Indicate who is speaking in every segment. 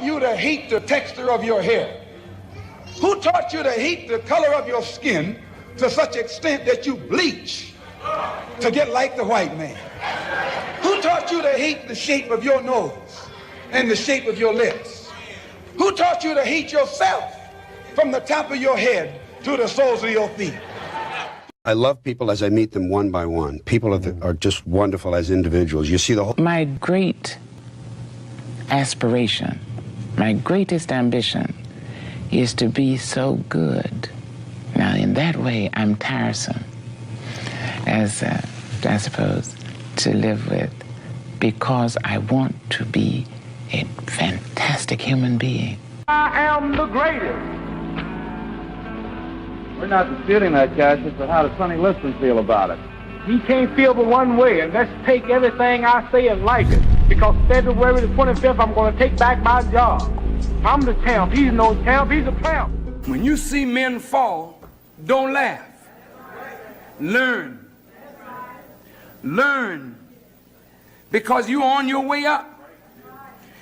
Speaker 1: you to hate the texture of your hair? Who taught you to hate the color of your skin to such extent that you bleach to get like the white man? Who taught you to hate the shape of your nose and the shape of your lips? Who taught you to hate yourself from the top of your head to the soles of your feet?
Speaker 2: I love people as I meet them one by one. People are just wonderful as individuals. You see the whole...
Speaker 3: My great aspiration, my greatest ambition is to be so good. Now, in that way, I'm tiresome, as I suppose, to live with, because I want to be a fantastic human being.
Speaker 4: I am the greatest.
Speaker 5: We're not disputing that, Cassius, but how does Sonny Liston feel about it?
Speaker 4: He can't feel but one way, and let's take everything I say and like it. Because February the 25th, I'm going to take back my job. I'm the champ. He's no champ. He's a tramp.
Speaker 6: When you see men fall, don't laugh. Learn. Learn. Because you're on your way up.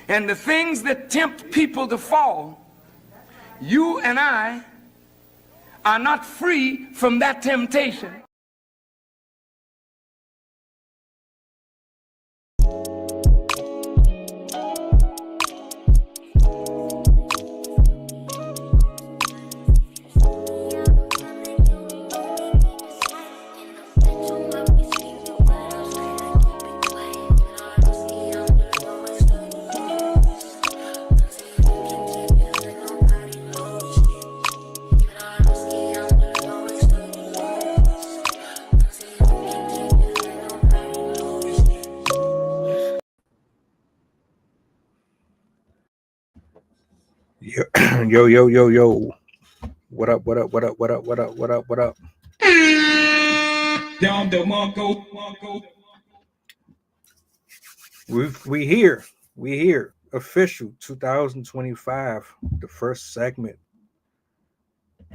Speaker 6: And the things that tempt people to fall, you and I are not free from that temptation.
Speaker 7: Yo. What up?
Speaker 6: Down the Marco.
Speaker 7: We here. Official 2025. The first segment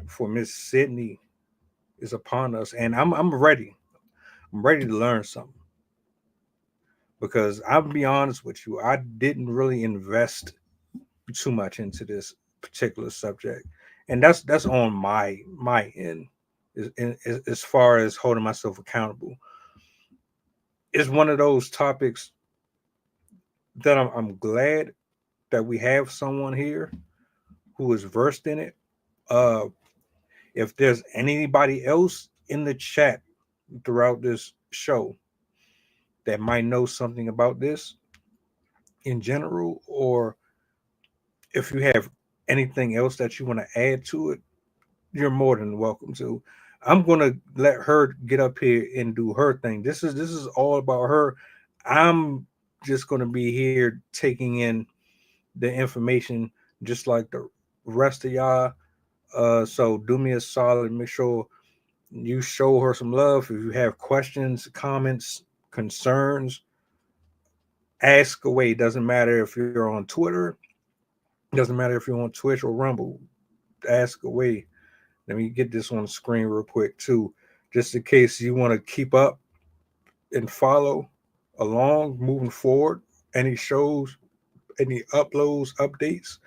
Speaker 7: for Miss Sydney is upon us, and I'm ready. I'm ready to learn something. Because I'll be honest with you, I didn't really invest too much into this particular subject, and that's on my end as far as holding myself accountable. It's one of those topics that I'm glad that we have someone here who is versed in it. If there's anybody else in the chat throughout this show that might know something about this in general, or if you have anything else that you want to add to it, you're more than welcome to. I'm going to let her get up here and do her thing. This is all about her. I'm just going to be here taking in the information just like the rest of y'all. So do me a solid, make sure you show her some love. If you have questions, comments, concerns, ask away. Doesn't matter if you're on Twitter. Doesn't matter if you're on Twitch or Rumble. Ask away. Let me get this on the screen real quick too, just in case you want to keep up and follow along moving forward. Any shows, any uploads, updates,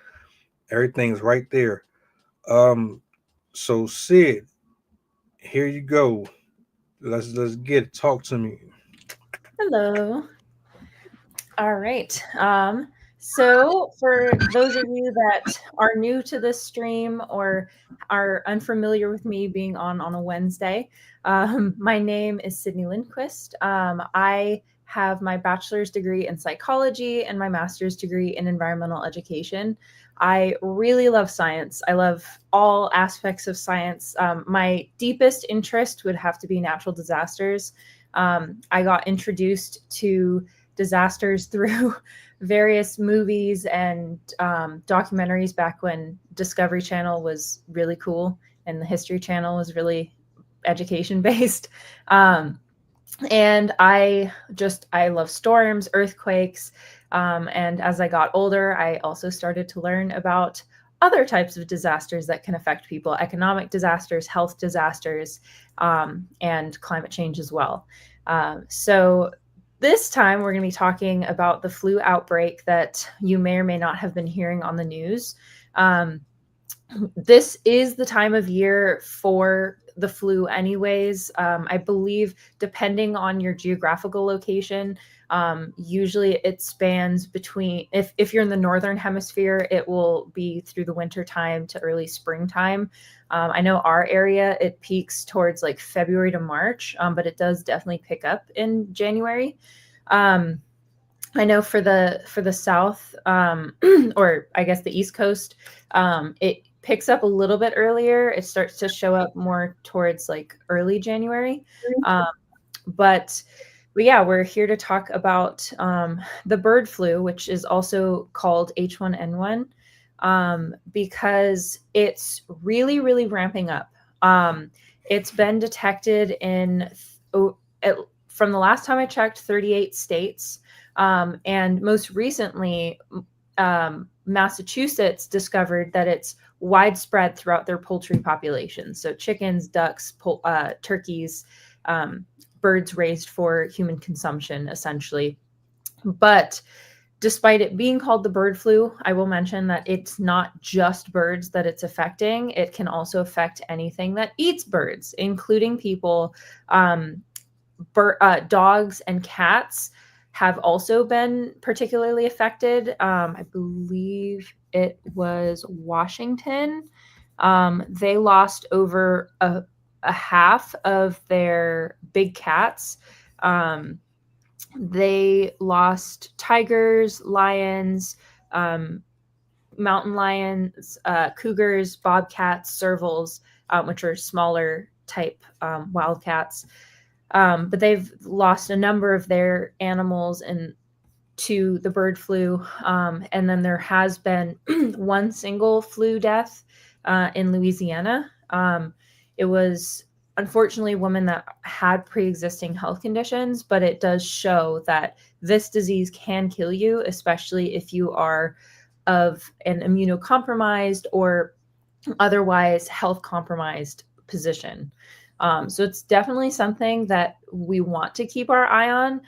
Speaker 7: everything's right there. So Sid, here you go. Let's get it. Talk to me.
Speaker 8: Hello. All right. So for those of you that are new to this stream or are unfamiliar with me being on a Wednesday, my name is Sydney Lindquist. I have my bachelor's degree in psychology and my master's degree in environmental education. I really love science. I love all aspects of science. My deepest interest would have to be natural disasters. I got introduced to disasters through various movies and documentaries back when Discovery Channel was really cool and the History Channel was really education based. And I love storms, earthquakes. And as I got older, I also started to learn about other types of disasters that can affect people, economic disasters, health disasters, and climate change as well. So this time we're going to be talking about the flu outbreak that you may or may not have been hearing on the news. This is the time of year for the flu anyways. I believe depending on your geographical location, usually it spans between, if you're in the northern hemisphere, it will be through the winter time to early springtime. I know our area, it peaks towards like February to March, but it does definitely pick up in January. I know for the South, or I guess the East Coast, it picks up a little bit earlier. It starts to show up more towards like early January. But yeah, we're here to talk about the bird flu, which is also called H1N1, because it's really, really ramping up. It's been detected in, from the last time I checked, 38 states. And most recently, Massachusetts discovered that it's widespread throughout their poultry population. So chickens, ducks, turkeys, birds raised for human consumption, essentially. But despite it being called the bird flu, I will mention that it's not just birds that it's affecting. It can also affect anything that eats birds, including people. Dogs and cats have also been particularly affected. I believe it was Washington. They lost over a half of their big cats. They lost tigers, lions, mountain lions, cougars, bobcats, servals, which are smaller type wildcats. But they've lost a number of their animals to the bird flu. And then there has been one single flu death in Louisiana. It was unfortunately a woman that had pre-existing health conditions, but it does show that this disease can kill you, especially if you are of an immunocompromised or otherwise health compromised position. So it's definitely something that we want to keep our eye on,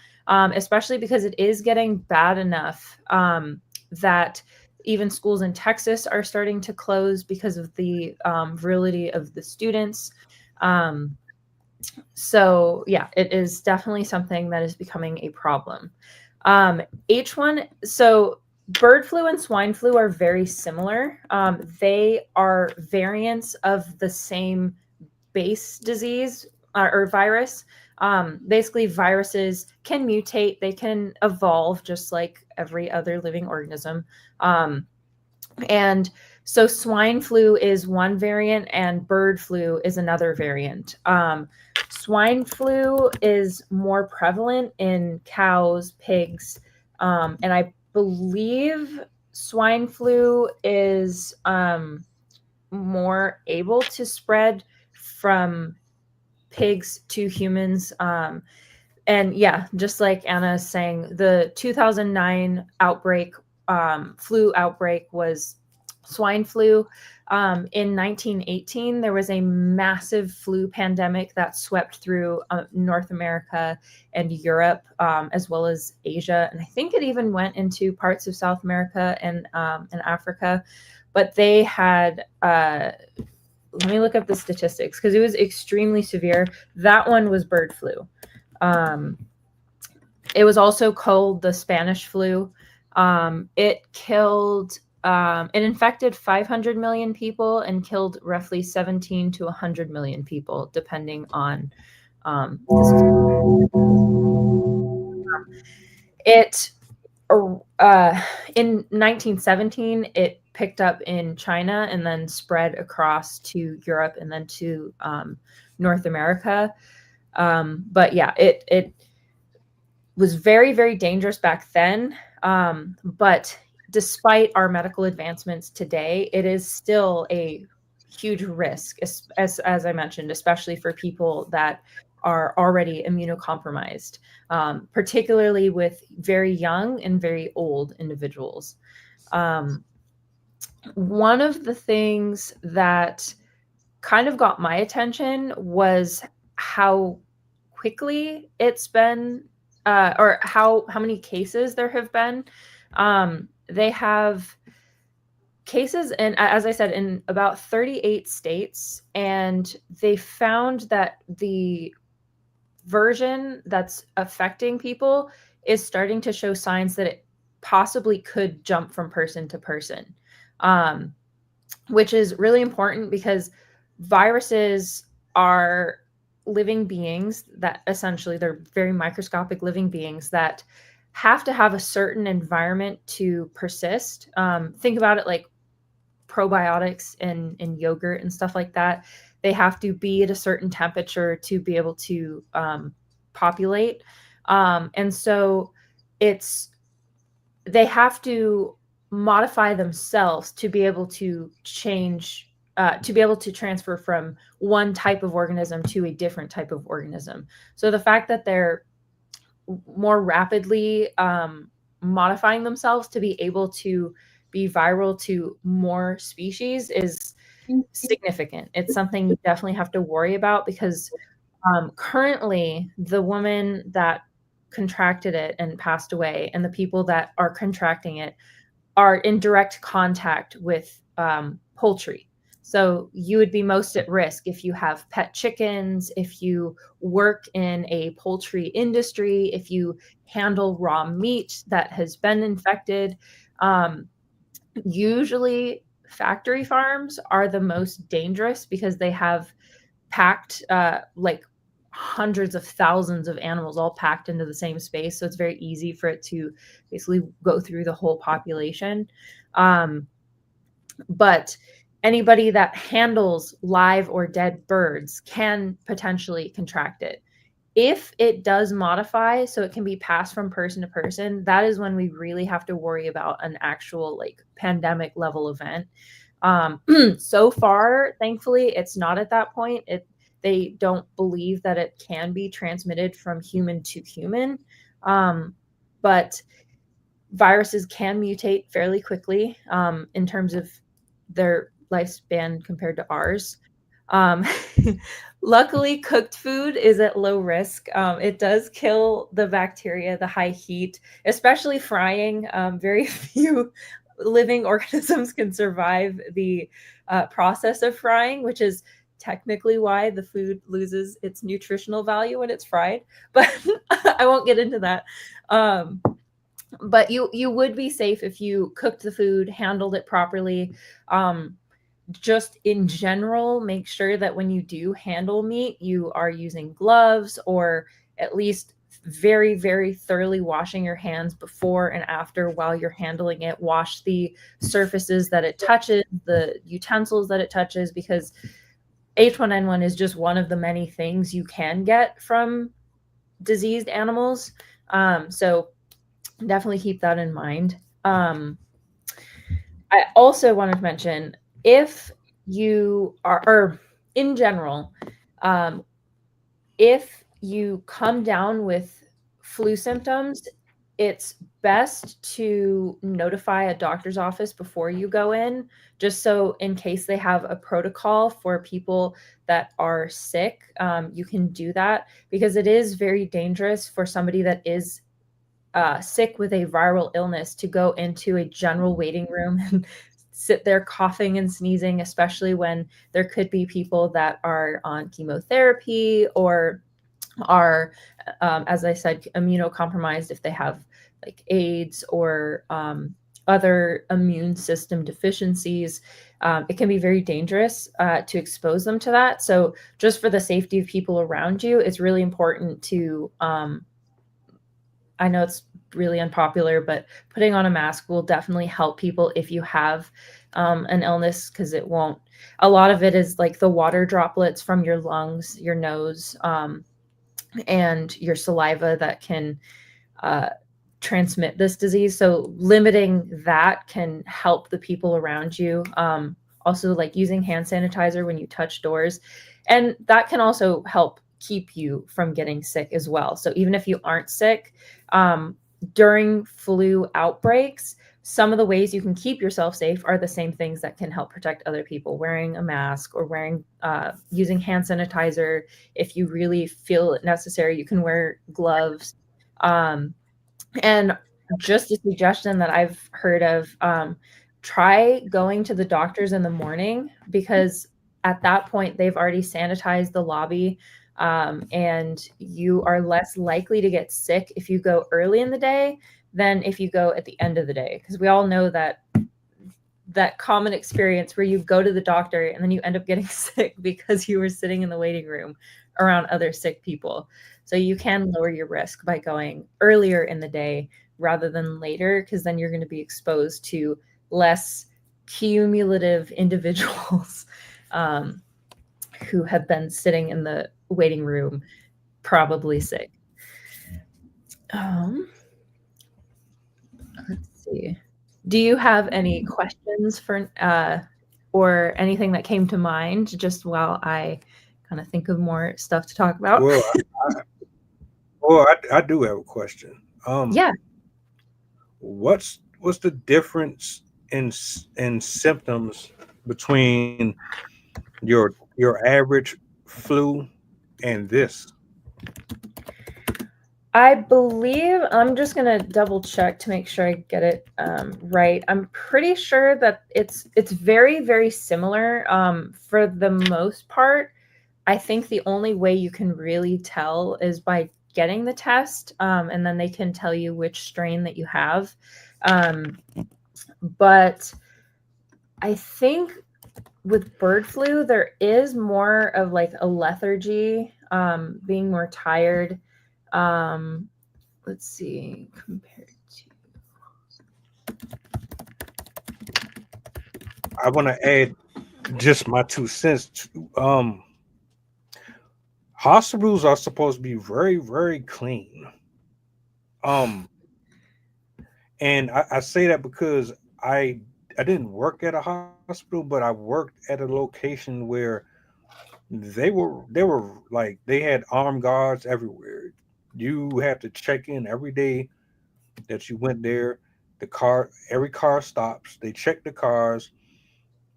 Speaker 8: especially because it is getting bad enough that even schools in Texas are starting to close because of the virility of the students. So yeah, it is definitely something that is becoming a problem. So bird flu and swine flu are very similar. They are variants of the same base disease or virus. Basically, viruses can mutate, they can evolve just like every other living organism. And so swine flu is one variant and bird flu is another variant. Swine flu is more prevalent in cows, pigs, and I believe swine flu is more able to spread from pigs to humans. And yeah, just like Anna is saying, the 2009 outbreak, flu outbreak was swine flu. In 1918, there was a massive flu pandemic that swept through North America and Europe, as well as Asia. And I think it even went into parts of South America and Africa. But they had, let me look up the statistics because it was extremely severe. That one was bird flu. It was also called the Spanish flu. It infected 500 million people and killed roughly 17 to 100 million people, depending on it. In 1917, it picked up in China and then spread across to Europe and then to North America. But yeah, it was very, very dangerous back then. But despite our medical advancements today, it is still a huge risk, as I mentioned, especially for people that are already immunocompromised, particularly with very young and very old individuals. One of the things that kind of got my attention was how quickly it's been or how many cases there have been. They have cases, and as I said, in about 38 states, and they found that the version that's affecting people is starting to show signs that it possibly could jump from person to person, which is really important because viruses are living beings that essentially they're very microscopic living beings that have to have a certain environment to persist. Think about it like probiotics in yogurt and stuff like that. They have to be at a certain temperature to be able to populate. And so they have to modify themselves to be able to change, to be able to transfer from one type of organism to a different type of organism. So the fact that they're more rapidly modifying themselves to be able to be viral to more species is significant. It's something you definitely have to worry about because currently the woman that contracted it and passed away and the people that are contracting it are in direct contact with poultry. So you would be most at risk if you have pet chickens, if you work in a poultry industry, if you handle raw meat that has been infected. Usually factory farms are the most dangerous because they have packed like hundreds of thousands of animals all packed into the same space. So it's very easy for it to basically go through the whole population. But anybody that handles live or dead birds can potentially contract it. If it does modify so it can be passed from person to person, that is when we really have to worry about an actual like pandemic level event. So far, thankfully, it's not at that point. They don't believe that it can be transmitted from human to human. But viruses can mutate fairly quickly in terms of their lifespan compared to ours. Luckily, cooked food is at low risk. It does kill the bacteria, the high heat, especially frying. Very few living organisms can survive the process of frying, which is technically why the food loses its nutritional value when it's fried. But I won't get into that. But you would be safe if you cooked the food, handled it properly. Just in general, make sure that when you do handle meat, you are using gloves or at least very, very thoroughly washing your hands before and after while you're handling it. Wash the surfaces that it touches, the utensils that it touches, because H1N1 is just one of the many things you can get from diseased animals. So definitely keep that in mind. I also wanted to mention, if you are, or in general, if you come down with flu symptoms, it's best to notify a doctor's office before you go in, just so in case they have a protocol for people that are sick, you can do that, because it is very dangerous for somebody that is sick with a viral illness to go into a general waiting room and sit there coughing and sneezing, especially when there could be people that are on chemotherapy or are, as I said, immunocompromised if they have like AIDS or other immune system deficiencies. It can be very dangerous to expose them to that. So just for the safety of people around you, it's really important to, I know it's really unpopular, but putting on a mask will definitely help people if you have an illness, because it won't, a lot of it is like the water droplets from your lungs, your nose, and your saliva that can transmit this disease. So limiting that can help the people around you. Also, like using hand sanitizer when you touch doors. And that can also help keep you from getting sick as well. So even if you aren't sick, during flu outbreaks, some of the ways you can keep yourself safe are the same things that can help protect other people. Wearing a mask or using hand sanitizer. If you really feel it necessary, you can wear gloves. And just a suggestion that I've heard of, try going to the doctors in the morning, because at that point they've already sanitized the lobby, and you are less likely to get sick if you go early in the day than if you go at the end of the day, because we all know that common experience where you go to the doctor and then you end up getting sick because you were sitting in the waiting room around other sick people. So you can lower your risk by going earlier in the day rather than later, because then you're going to be exposed to less cumulative individuals who have been sitting in the waiting room, probably sick. Let's see. Do you have any questions for or anything that came to mind just while I kind of think of more stuff to talk about?
Speaker 7: I do have a question.
Speaker 8: Yeah.
Speaker 7: What's the difference in symptoms between your average flu and this?
Speaker 8: I believe, I'm just gonna double check to make sure I get it right. I'm pretty sure that it's very, very similar. For the most part, I think the only way you can really tell is by getting the test, and then they can tell you which strain that you have. But I think with bird flu, there is more of like a lethargy, being more tired. Let's see, compared to.
Speaker 7: I want to add just my 2 cents. Hospitals are supposed to be very, very clean. And I say that because I didn't work at a hospital, but I worked at a location where they were like they had armed guards everywhere. You had to check in every day that you went there. Every car stops. They check the cars.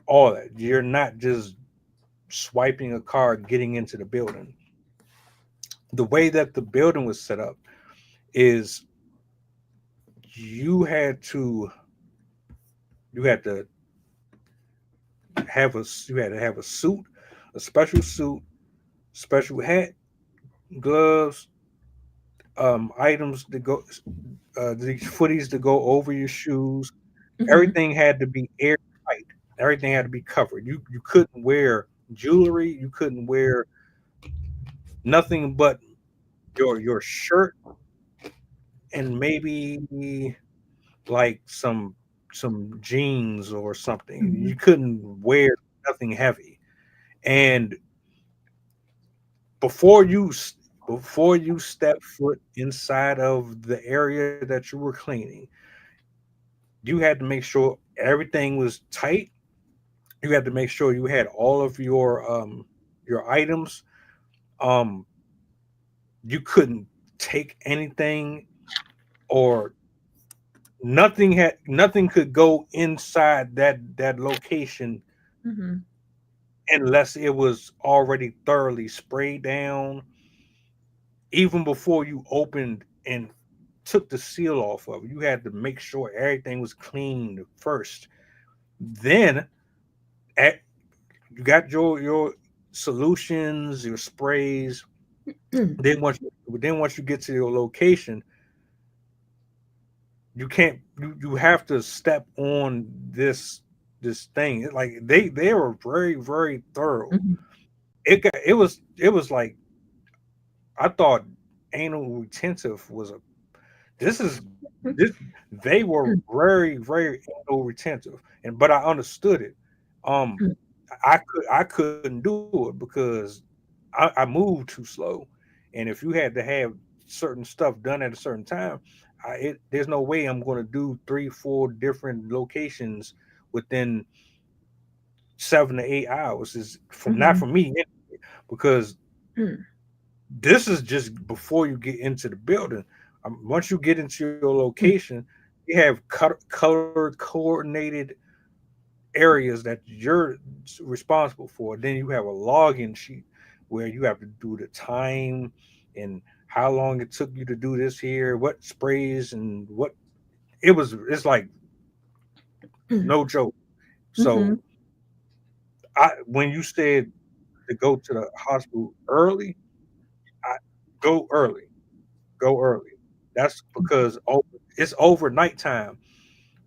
Speaker 7: All that. You're not just swiping a card getting into the building. The way that the building was set up is you had to you had to have a suit, a special suit, special hat, gloves, items to go, these footies to go over your shoes.
Speaker 8: Mhm.
Speaker 7: Everything had to be airtight. Everything had to be covered. You couldn't wear jewelry. You couldn't wear nothing but your shirt and maybe like some jeans or something.
Speaker 8: Mhm.
Speaker 7: You couldn't wear nothing heavy. And before you before you step foot inside of the area that you were cleaning, you had to make sure everything was tight. You had to make sure you had all of your items. Um, you couldn't take anything or nothing could go inside that location
Speaker 8: Mhm.
Speaker 7: unless it was already thoroughly sprayed down even before you opened and took the seal off of it. You had to make sure everything was clean first. Then at, you got your solutions, your sprays. Then once you get to your location, you can't you have to step on this thing. Like they were very, very thorough.
Speaker 8: Mhm.
Speaker 7: It was like I thought anal retentive was a this is this they were very, very anal retentive, and but I understood it. Um, I couldn't do it because I moved too slow, and if you had to have certain stuff done at a certain time, there's no way I'm going to do 3, 4 different locations within 7 to 8 hours. Is from not
Speaker 8: Mhm.
Speaker 7: for me because
Speaker 8: Mm.
Speaker 7: this is just before you get into the building. Once you get into your
Speaker 8: Mm.
Speaker 7: location, you have color coordinated areas that you're responsible for. Then you have a login sheet where you have to do the time and how long it took you to do this here, what sprays and what it's like no joke. So
Speaker 8: Mhm.
Speaker 7: when you said to go to the hospital early, I go early. Go early. That's because it's over nighttime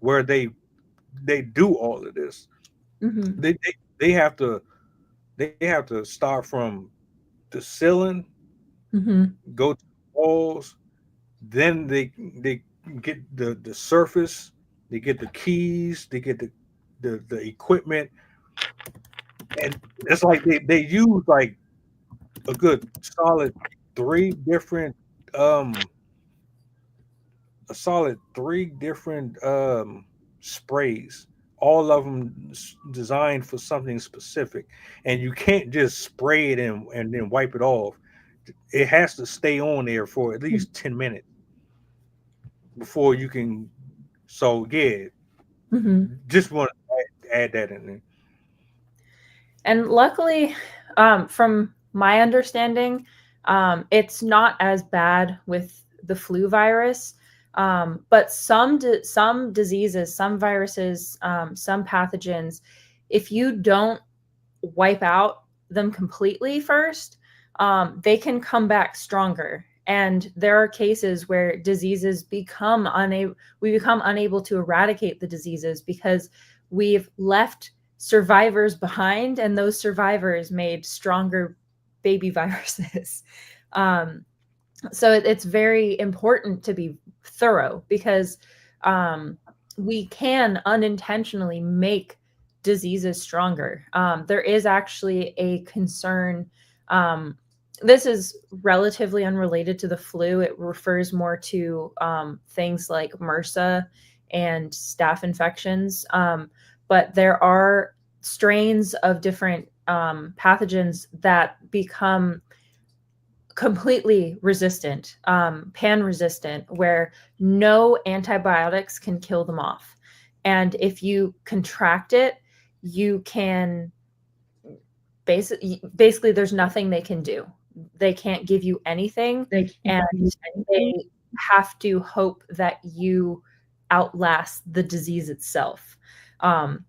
Speaker 7: where they do all of this.
Speaker 8: Mhm.
Speaker 7: They they, they have to they have to start from the ceiling,
Speaker 8: Mhm.
Speaker 7: go to the walls, then they get the surface, they get the keys, they get the equipment, and it's like they use like a good solid three different um a solid three different sprays, all of them designed for something specific, and you can't just spray it and then wipe it off. It has to stay on there for at least 10 minutes before you can. So yeah,
Speaker 8: Mhm.
Speaker 7: just want to add that in there.
Speaker 8: And luckily, from my understanding, it's not as bad with the flu virus. But some diseases, some viruses, some pathogens, if you don't wipe out them completely first, they can come back stronger. And there are cases where diseases we become unable to eradicate the diseases because we've left survivors behind, and those survivors made stronger baby viruses. um, so it's very important to be thorough because um, we can unintentionally make diseases stronger. There is actually a concern. Um, this is relatively unrelated to the flu. It refers more to things like MRSA and staph infections. But there are strains of different pathogens that become completely resistant, pan resistant, where no antibiotics can kill them off. And if you contract it, you can basically there's nothing they can do. They can't give you anything, and they have to hope that you outlast the disease itself. Um,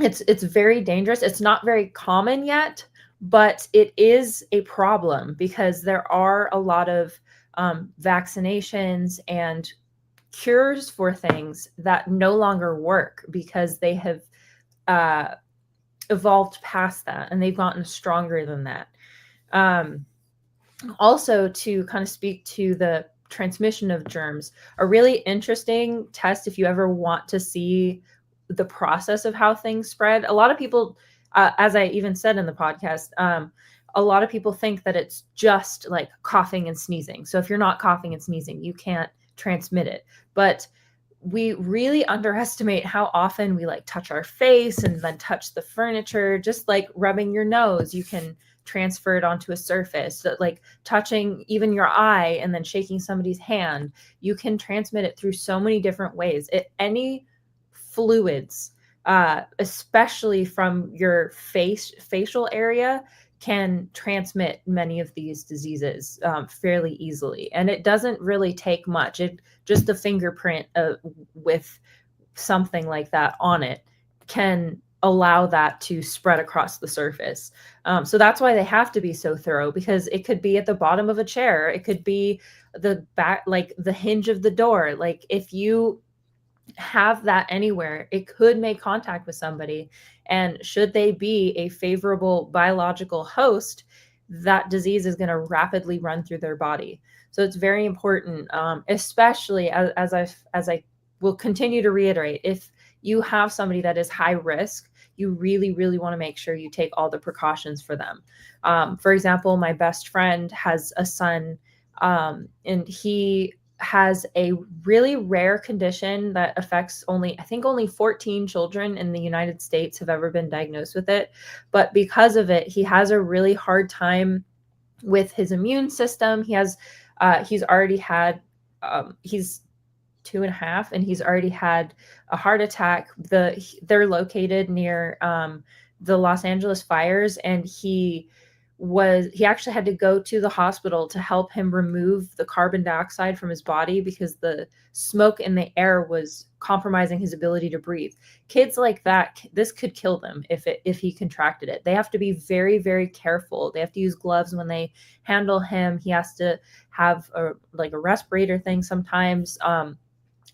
Speaker 8: it's very dangerous. It's not very common yet, but it is a problem because there are a lot of vaccinations and cures for things that no longer work because they have uh, evolved past that and they've gotten stronger than that. Um, Also, to kind of speak to the transmission of germs, a really interesting test if you ever want to see the process of how things spread. A lot of people, as I even said in the podcast, a lot of people think that it's just like coughing and sneezing. So if you're not coughing and sneezing, you can't transmit it. But we really underestimate how often we like touch our face and then touch the furniture, just like rubbing your nose. You can transfer it onto a surface, so, like touching even your eye and then shaking somebody's hand. You can transmit it through so many different ways. Any fluids, especially from your facial area, can transmit many of these diseases fairly easily. And it doesn't really take much. It just a fingerprint with something like that on it can allow that to spread across the surface. So that's why they have to be so thorough, because it could be at the bottom of a chair. It could be the back, like the hinge of the door. Like if you have that anywhere, it could make contact with somebody. And should they be a favorable biological host, that disease is going to rapidly run through their body. So it's very important, especially as I will continue to reiterate, if you have somebody that is high risk, you really, really want to make sure you take all the precautions for them. For example, my best friend has a son, and he has a really rare condition that affects I think only 14 children in the United States have ever been diagnosed with it. But because of it, he has a really hard time with his immune system. He's already had, he's 2.5, and he's already had a heart attack. They're located near the Los Angeles fires, and he he actually had to go to the hospital to help him remove the carbon dioxide from his body because the smoke in the air was compromising his ability to breathe. Kids like that, this could kill them if he contracted it. They have to be very, very careful. They have to use gloves when they handle him. He has to have a respirator thing sometimes.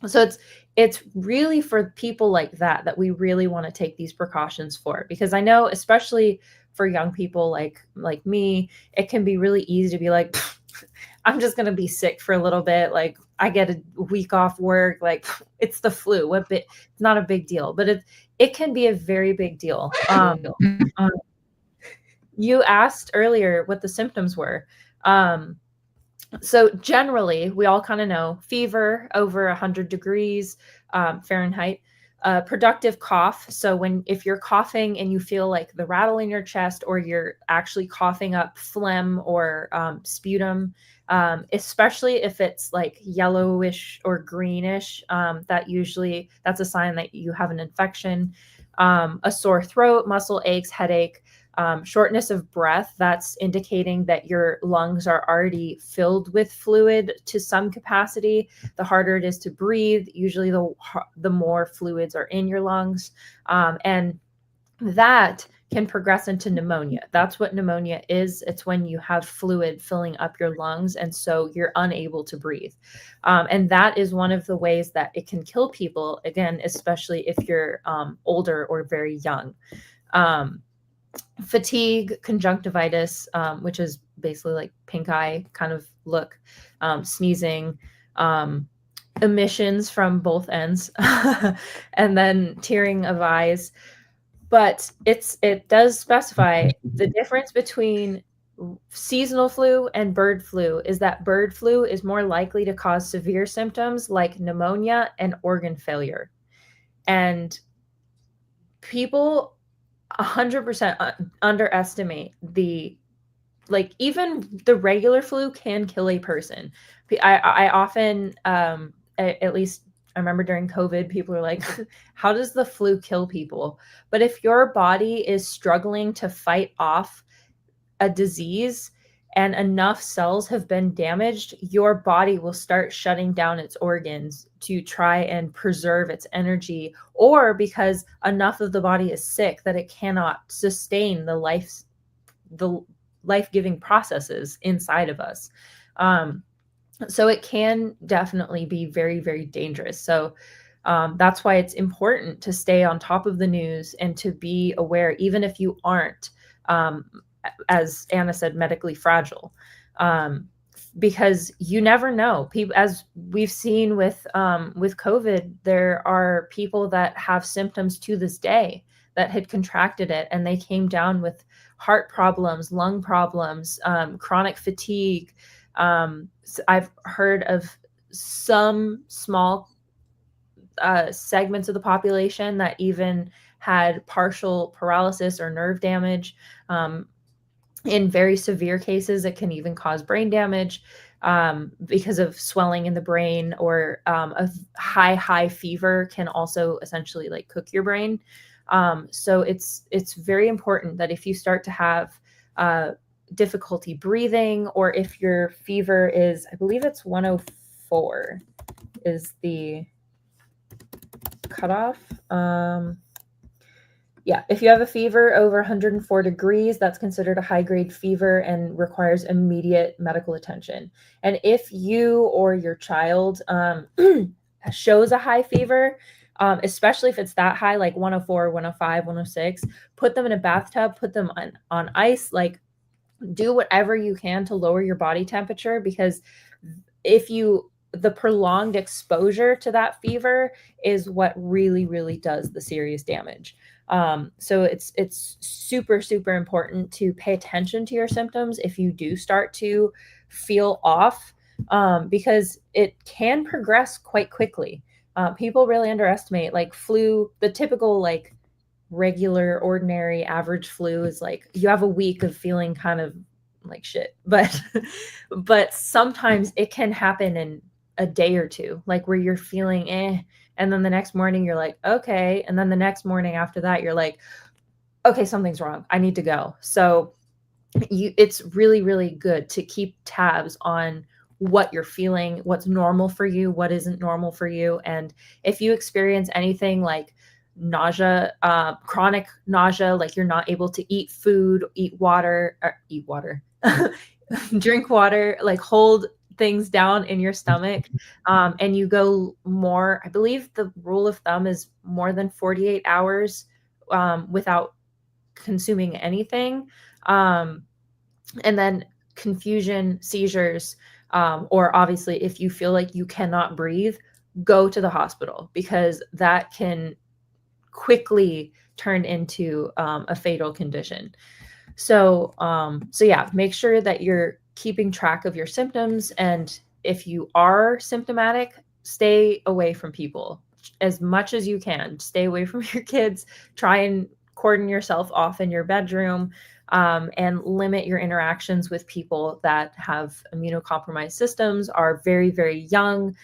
Speaker 8: So it's really for people like that we really want to take these precautions for, because I know, especially for young people like me, it can be really easy to be like, I'm just going to be sick for a little bit. Like, I get a week off work. Like, it's the flu. It's not a big deal, but it can be a very big deal. You asked earlier what the symptoms were. So generally, we all kind of know fever over 100 degrees Fahrenheit, productive cough. So if you're coughing and you feel like the rattle in your chest, or you're actually coughing up phlegm or sputum, especially if it's like yellowish or greenish, that's a sign that you have an infection. A sore throat, muscle aches, headache. Shortness of breath, that's indicating that your lungs are already filled with fluid to some capacity. The harder it is to breathe, usually the more fluids are in your lungs. And that can progress into pneumonia. That's what pneumonia is. It's when you have fluid filling up your lungs, and so you're unable to breathe. And that is one of the ways that it can kill people, again, especially if you're older or very young. Fatigue, conjunctivitis, which is basically like pink eye kind of look, sneezing, emissions from both ends, and then tearing of eyes. But it does specify the difference between seasonal flu and bird flu is that bird flu is more likely to cause severe symptoms like pneumonia and organ failure. And people 100% underestimate even the regular flu can kill a person. I often, at least I remember during COVID, people were like, how does the flu kill people? But if your body is struggling to fight off a disease and enough cells have been damaged, your body will start shutting down its organs to try and preserve its energy, or because enough of the body is sick that it cannot sustain the life-giving processes inside of us. So it can definitely be very, very dangerous. So that's why it's important to stay on top of the news and to be aware, even if you aren't, as Anna said, medically fragile, because you never know. People, as we've seen with COVID, there are people that have symptoms to this day that had contracted it, and they came down with heart problems, lung problems, chronic fatigue. I've heard of some small segments of the population that even had partial paralysis or nerve damage. In very severe cases, it can even cause brain damage because of swelling in the brain, or a high fever can also essentially like cook your brain. So it's very important that if you start to have difficulty breathing, or if your fever is, I believe it's 104 is the cutoff. Yeah, if you have a fever over 104 degrees, that's considered a high-grade fever and requires immediate medical attention. And if you or your child shows a high fever, especially if it's that high, like 104, 105, 106, put them in a bathtub, put them on ice, like do whatever you can to lower your body temperature, because the prolonged exposure to that fever is what really, really does the serious damage. So it's super, super important to pay attention to your symptoms if you do start to feel off, because it can progress quite quickly. People really underestimate like flu. The typical like regular, ordinary, average flu is like you have a week of feeling kind of like shit, but sometimes it can happen in a day or two, like where you're feeling and then the next morning you're like, okay. And then the next morning after that, you're like, okay, something's wrong. I need to go. So it's really, really good to keep tabs on what you're feeling, what's normal for you, what isn't normal for you. And if you experience anything like nausea, chronic nausea, like you're not able to eat food, eat water, drink water, like hold things down in your stomach, and you go more, I believe the rule of thumb is more than 48 hours without consuming anything. Um, and then confusion, seizures, or obviously if you feel like you cannot breathe, go to the hospital, because that can quickly turn into a fatal condition. So yeah, make sure that you're keeping track of your symptoms, and if you are symptomatic, stay away from people as much as you can. Stay away from your kids. Try and cordon yourself off in your bedroom, and limit your interactions with people that have immunocompromised systems, are very, very young,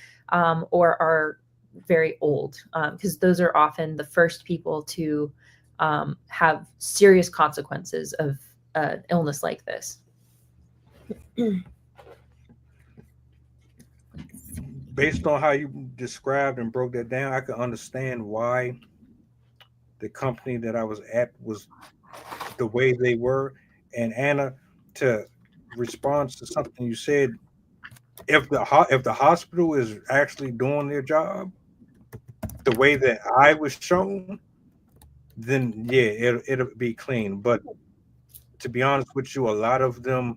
Speaker 8: or are very old, because those are often the first people to have serious consequences of an illness like this.
Speaker 7: Based on how you described and broke that down, I could understand why the company that I was at was the way they were. And Anna, to respond to something you said, if the hospital is actually doing their job the way that I was shown, then yeah, it'll be clean. But to be honest with you, a lot of them,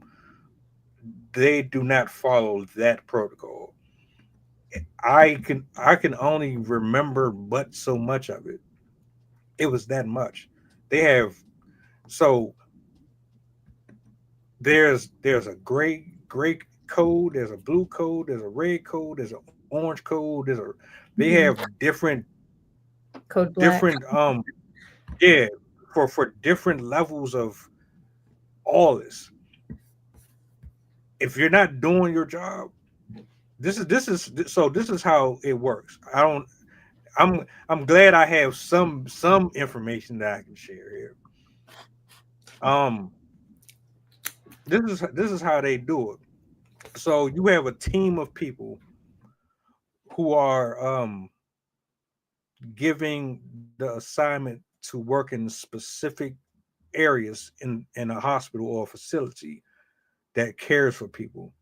Speaker 7: they do not follow that protocol. I can only remember but so much of it. It was that much. They have so there's a gray code, there's a blue code, there's a red code, there's an orange code, they have
Speaker 8: Code black.
Speaker 7: different yeah, for different levels of all this. If you're not doing your job, this is how it works. I'm glad I have some information that I can share here. Um, this is how they do it. So you have a team of people who are giving the assignment to work in specific areas in a hospital or a facility that cares for people.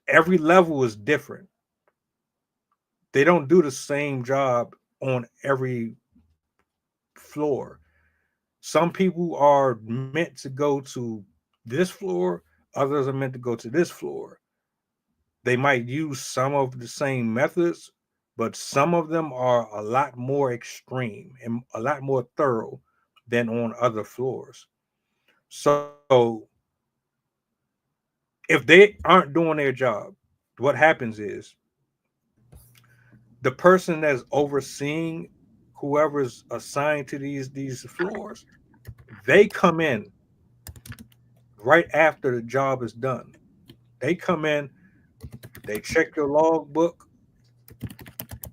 Speaker 7: Every level is different. They don't do the same job on every floor. Some people are meant to go to this floor, others are meant to go to this floor. They might use some of the same methods, but some of them are a lot more extreme and a lot more thorough than on other floors. So if they aren't doing their job, what happens is the person that's overseeing whoever's assigned to these floors, they come in right after the job is done. They come in, they check your logbook,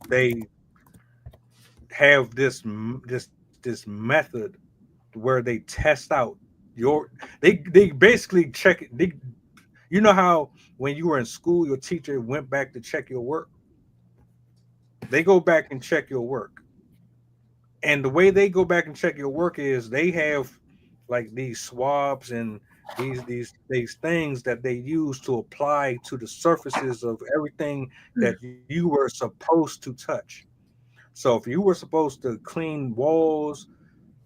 Speaker 7: they have this method where they test out your they basically check it. You know how when you were in school, your teacher went back to check your work? They go back and check your work. And the way they go back and check your work is they have like these swabs and these things that they use to apply to the surfaces of everything that you were supposed to touch. So if you were supposed to clean walls,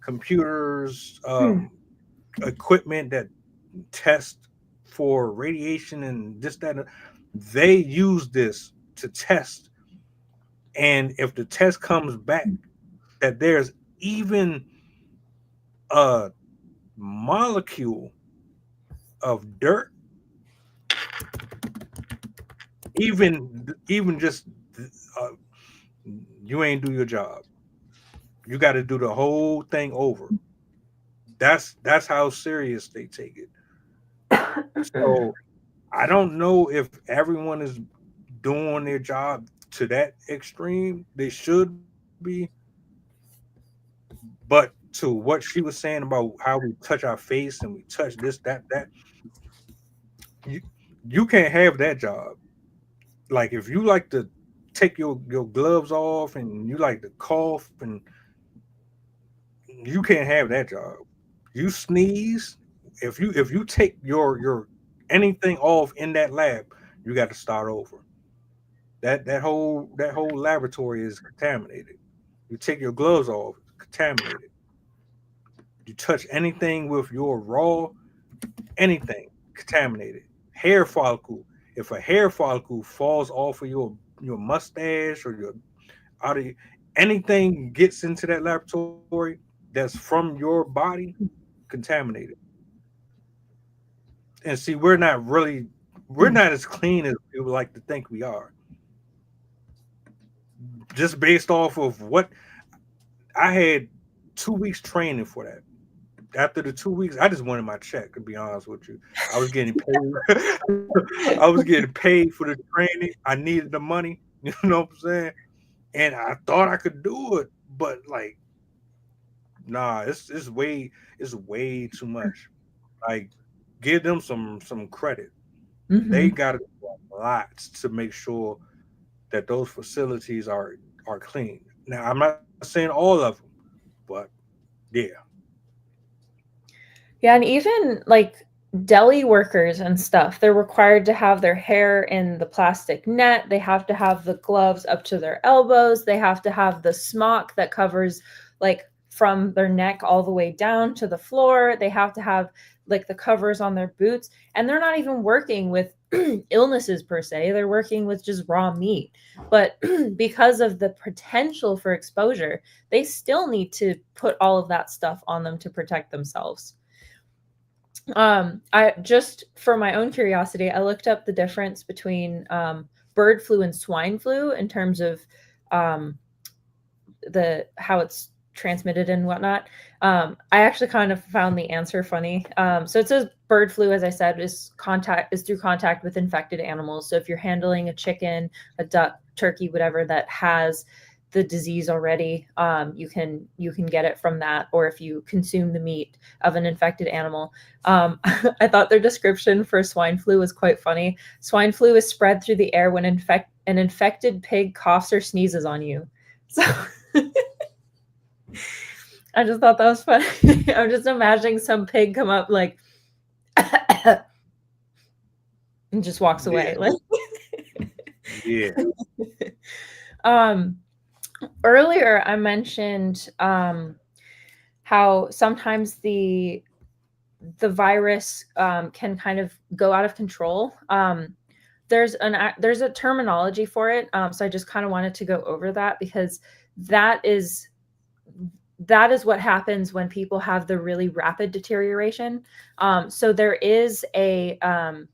Speaker 7: computers, equipment that test for radiation and this, that, they use this to test. And if the test comes back that there's even a molecule of dirt, even just uh, you ain't do your job. You got to do the whole thing over. That's how serious they take it. So I don't know if everyone is doing their job to that extreme. They should be, But to what she was saying about how we touch our face and we touch this, that, you, you can't have that job. Like if you like to take your gloves off and you like to cough, and you can't have that job. You sneeze, if you take your anything off in that lab, you got to start over. That whole laboratory is contaminated. You take your gloves off, contaminated. You touch anything with your raw anything, contaminated. Hair follicle. If a hair follicle falls off of your mustache or your out of anything gets into that laboratory that's from your body, contaminated. And see, we're not as clean as we would like to think we are. Just based off of what I had 2 weeks training for that. After the 2 weeks, I just wanted my check, to be honest with you. I was getting paid. I was getting paid for the training. I needed the money. You know what I'm saying? And I thought I could do it, but like, nah, it's way too much. Like, give them some credit. They got to do a lot to make sure that those facilities are clean. Now, I'm not saying all of them, but yeah.
Speaker 8: Yeah, and even like deli workers and stuff, they're required to have their hair in the plastic net. They have to have the gloves up to their elbows. They have to have the smock that covers like from their neck all the way down to the floor. They have to have like the covers on their boots. And they're not even working with illnesses per se. They're working with just raw meat. But because of the potential for exposure, they still need to put all of that stuff on them to protect themselves. I just for my own curiosity, I looked up the difference between bird flu and swine flu in terms of the how it's transmitted and whatnot. I actually kind of found the answer funny. So it says bird flu, as I said, is through contact with infected animals. So if you're handling a chicken, a duck, turkey, whatever that has the disease already, you can get it from that, or if you consume the meat of an infected animal. I thought their description for swine flu was quite funny. Swine flu is spread through the air when an infected pig coughs or sneezes on you. So I just thought that was funny. I'm just imagining some pig come up like and just walks away.
Speaker 7: Yeah.
Speaker 8: Like yeah. Earlier I mentioned how sometimes the virus can kind of go out of control. There's a terminology for it, so I just kind of wanted to go over that because that is what happens when people have the really rapid deterioration. So there is an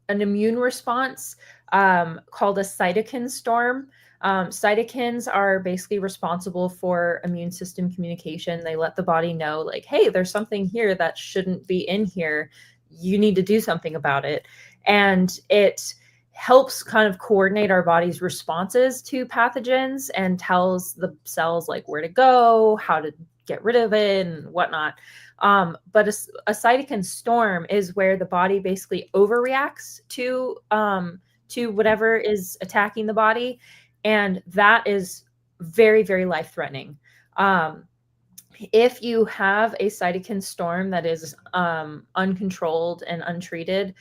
Speaker 8: immune response called a cytokine storm. Cytokines are basically responsible for immune system communication. They let the body know, like, hey, there's something here that shouldn't be in here. You need to do something about it. And it helps kind of coordinate our body's responses to pathogens and tells the cells like where to go, how to get rid of it and whatnot. But a cytokine storm is where the body basically overreacts to whatever is attacking the body. And that is very, very life-threatening. If you have a cytokine storm that is uncontrolled and untreated,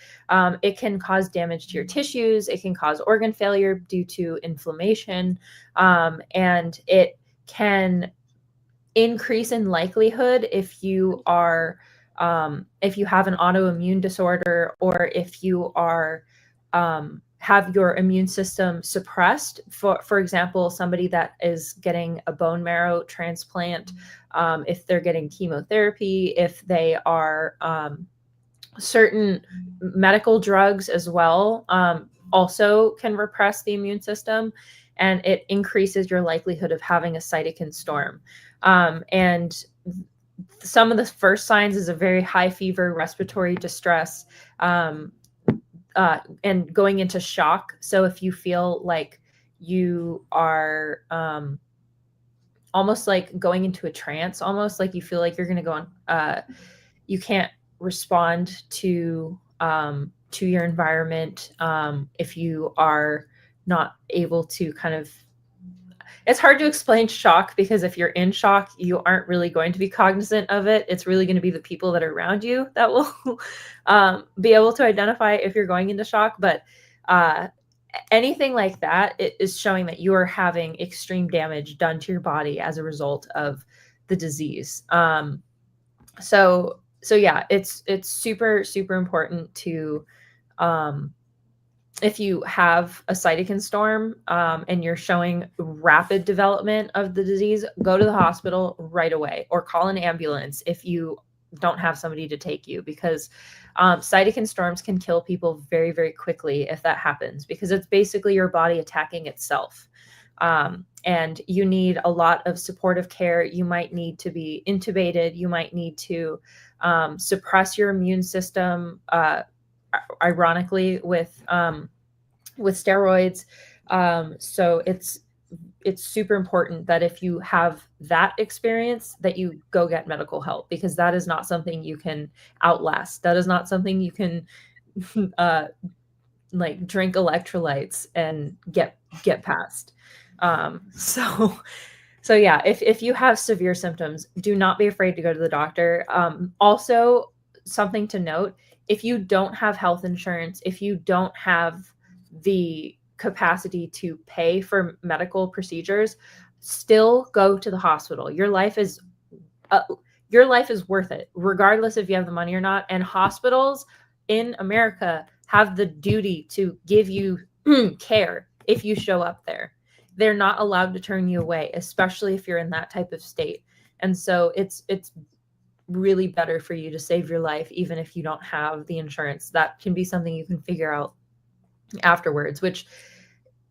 Speaker 8: it can cause damage to your tissues. It can cause organ failure due to inflammation. And it can increase in likelihood if you have an autoimmune disorder, or if you are have your immune system suppressed. For example, somebody that is getting a bone marrow transplant, if they're getting chemotherapy, if they are certain medical drugs as well, also can repress the immune system, and it increases your likelihood of having a cytokine storm. And some of the first signs is a very high fever, respiratory distress, and going into shock. So if you feel like you are almost like going into a trance, almost like you feel like you're going to go on, you can't respond to your environment if you are not able to kind of, it's hard to explain shock, because if you're in shock, you aren't really going to be cognizant of it. It's really going to be the people that are around you that will be able to identify if you're going into shock. But anything like that, it is showing that you are having extreme damage done to your body as a result of the disease. So yeah, it's super, super important to, if you have a cytokine storm and you're showing rapid development of the disease, go to the hospital right away, or call an ambulance if you don't have somebody to take you, because cytokine storms can kill people very, very quickly if that happens, because it's basically your body attacking itself. And you need a lot of supportive care. You might need to be intubated. You might need to suppress your immune system, ironically, with steroids. So it's super important that if you have that experience, that you go get medical help, because that is not something you can outlast. That is not something you can like drink electrolytes and get past. So yeah, if you have severe symptoms, do not be afraid to go to the doctor. Also, something to note, if you don't have health insurance, if you don't have the capacity to pay for medical procedures, still go to the hospital. Your life is worth it, regardless if you have the money or not. And hospitals in America have the duty to give you care if you show up there. They're not allowed to turn you away, especially if you're in that type of state. And so it's really better for you to save your life, even if you don't have the insurance. That can be something you can figure out afterwards, which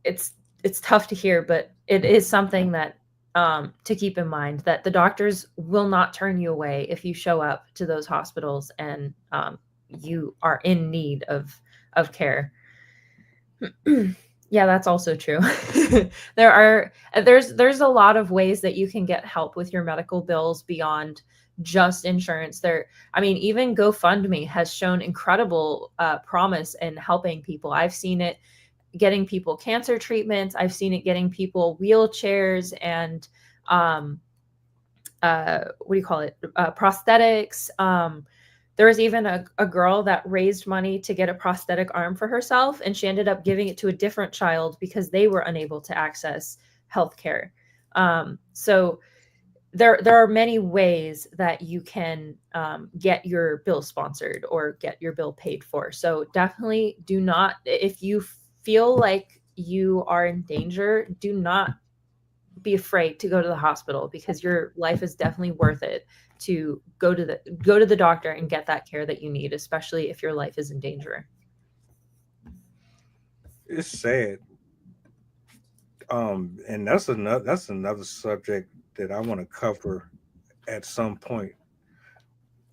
Speaker 8: it's tough to hear, but it is something that to keep in mind, that the doctors will not turn you away if you show up to those hospitals and you are in need of care. Yeah, that's also true. There's a lot of ways that you can get help with your medical bills beyond just insurance. I mean, even GoFundMe has shown incredible promise in helping people. I've seen it getting people cancer treatments. I've seen it getting people wheelchairs and prosthetics. There was even a girl that raised money to get a prosthetic arm for herself, and she ended up giving it to a different child because they were unable to access healthcare. So there are many ways that you can get your bill sponsored or get your bill paid for. So definitely do not, if you feel like you are in danger, do not be afraid to go to the hospital, because your life is definitely worth it to go to the doctor and get that care that you need, especially if your life is in danger.
Speaker 7: It's sad. And that's another subject that I want to cover at some point.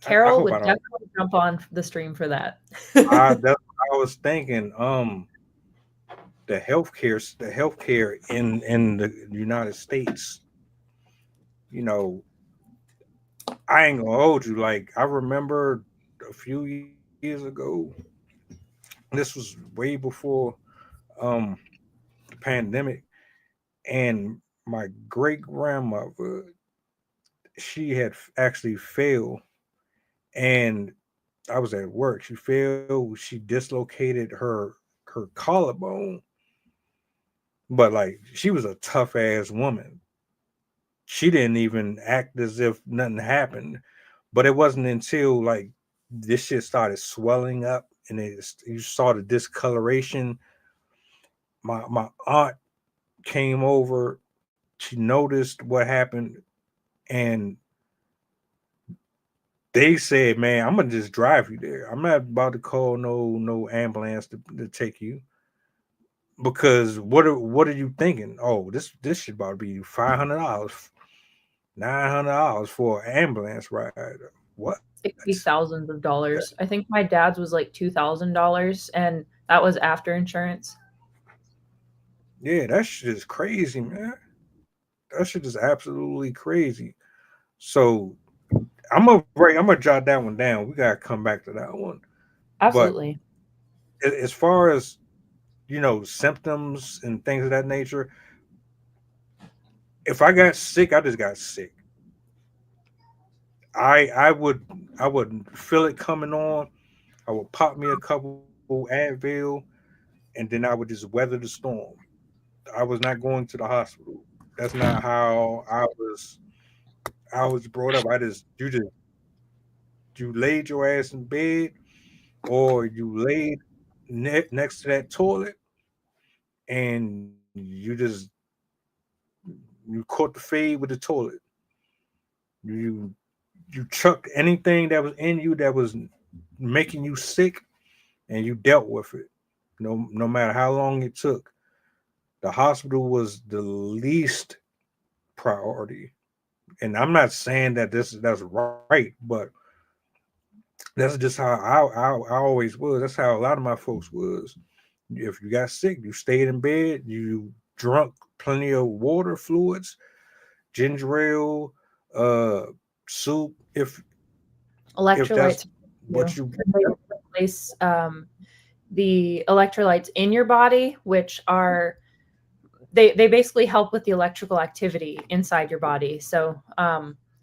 Speaker 8: Carol would definitely jump on the stream for that.
Speaker 7: I was thinking, the healthcare in the United States, you know, I ain't gonna hold you. Like, I remember a few years ago, this was way before the pandemic, and my great grandmother, she had actually fell, and I was at work. She fell, she dislocated her collarbone. But like, she was a tough ass woman. She didn't even act as if nothing happened. But it wasn't until like this shit started swelling up and you saw the discoloration. My aunt came over. She noticed what happened, and they said, "Man, I'm gonna just drive you there. I'm not about to call no ambulance to take you." Because what are you thinking? Oh, this should about to be $500, $900 for an ambulance ride. What?
Speaker 8: It could be thousands of dollars. I think my dad's was like $2,000, and that was after insurance.
Speaker 7: Yeah, that shit is crazy, man. That shit is absolutely crazy. So I'm gonna jot that one down. We gotta come back to that one. But
Speaker 8: Absolutely.
Speaker 7: as far as symptoms and things of that nature, if I got sick, I just got sick. I would feel it coming on. I would pop me a couple Advil, and then I would just weather the storm. I was not going to the hospital. That's not how I was brought up. You laid your ass in bed, or you laid next to that toilet, and you caught the fade with the toilet. You you chucked anything that was in you that was making you sick, and you dealt with it. No matter how long it took. The hospital was the least priority. And I'm not saying that that's right, but that's just how I always was. That's how a lot of my folks was. If you got sick, you stayed in bed, you drunk plenty of water, fluids, ginger ale, uh, soup. If that's
Speaker 8: Electrolytes,
Speaker 7: what you
Speaker 8: they replace the electrolytes in your body, which are they basically help with the electrical activity inside your body. So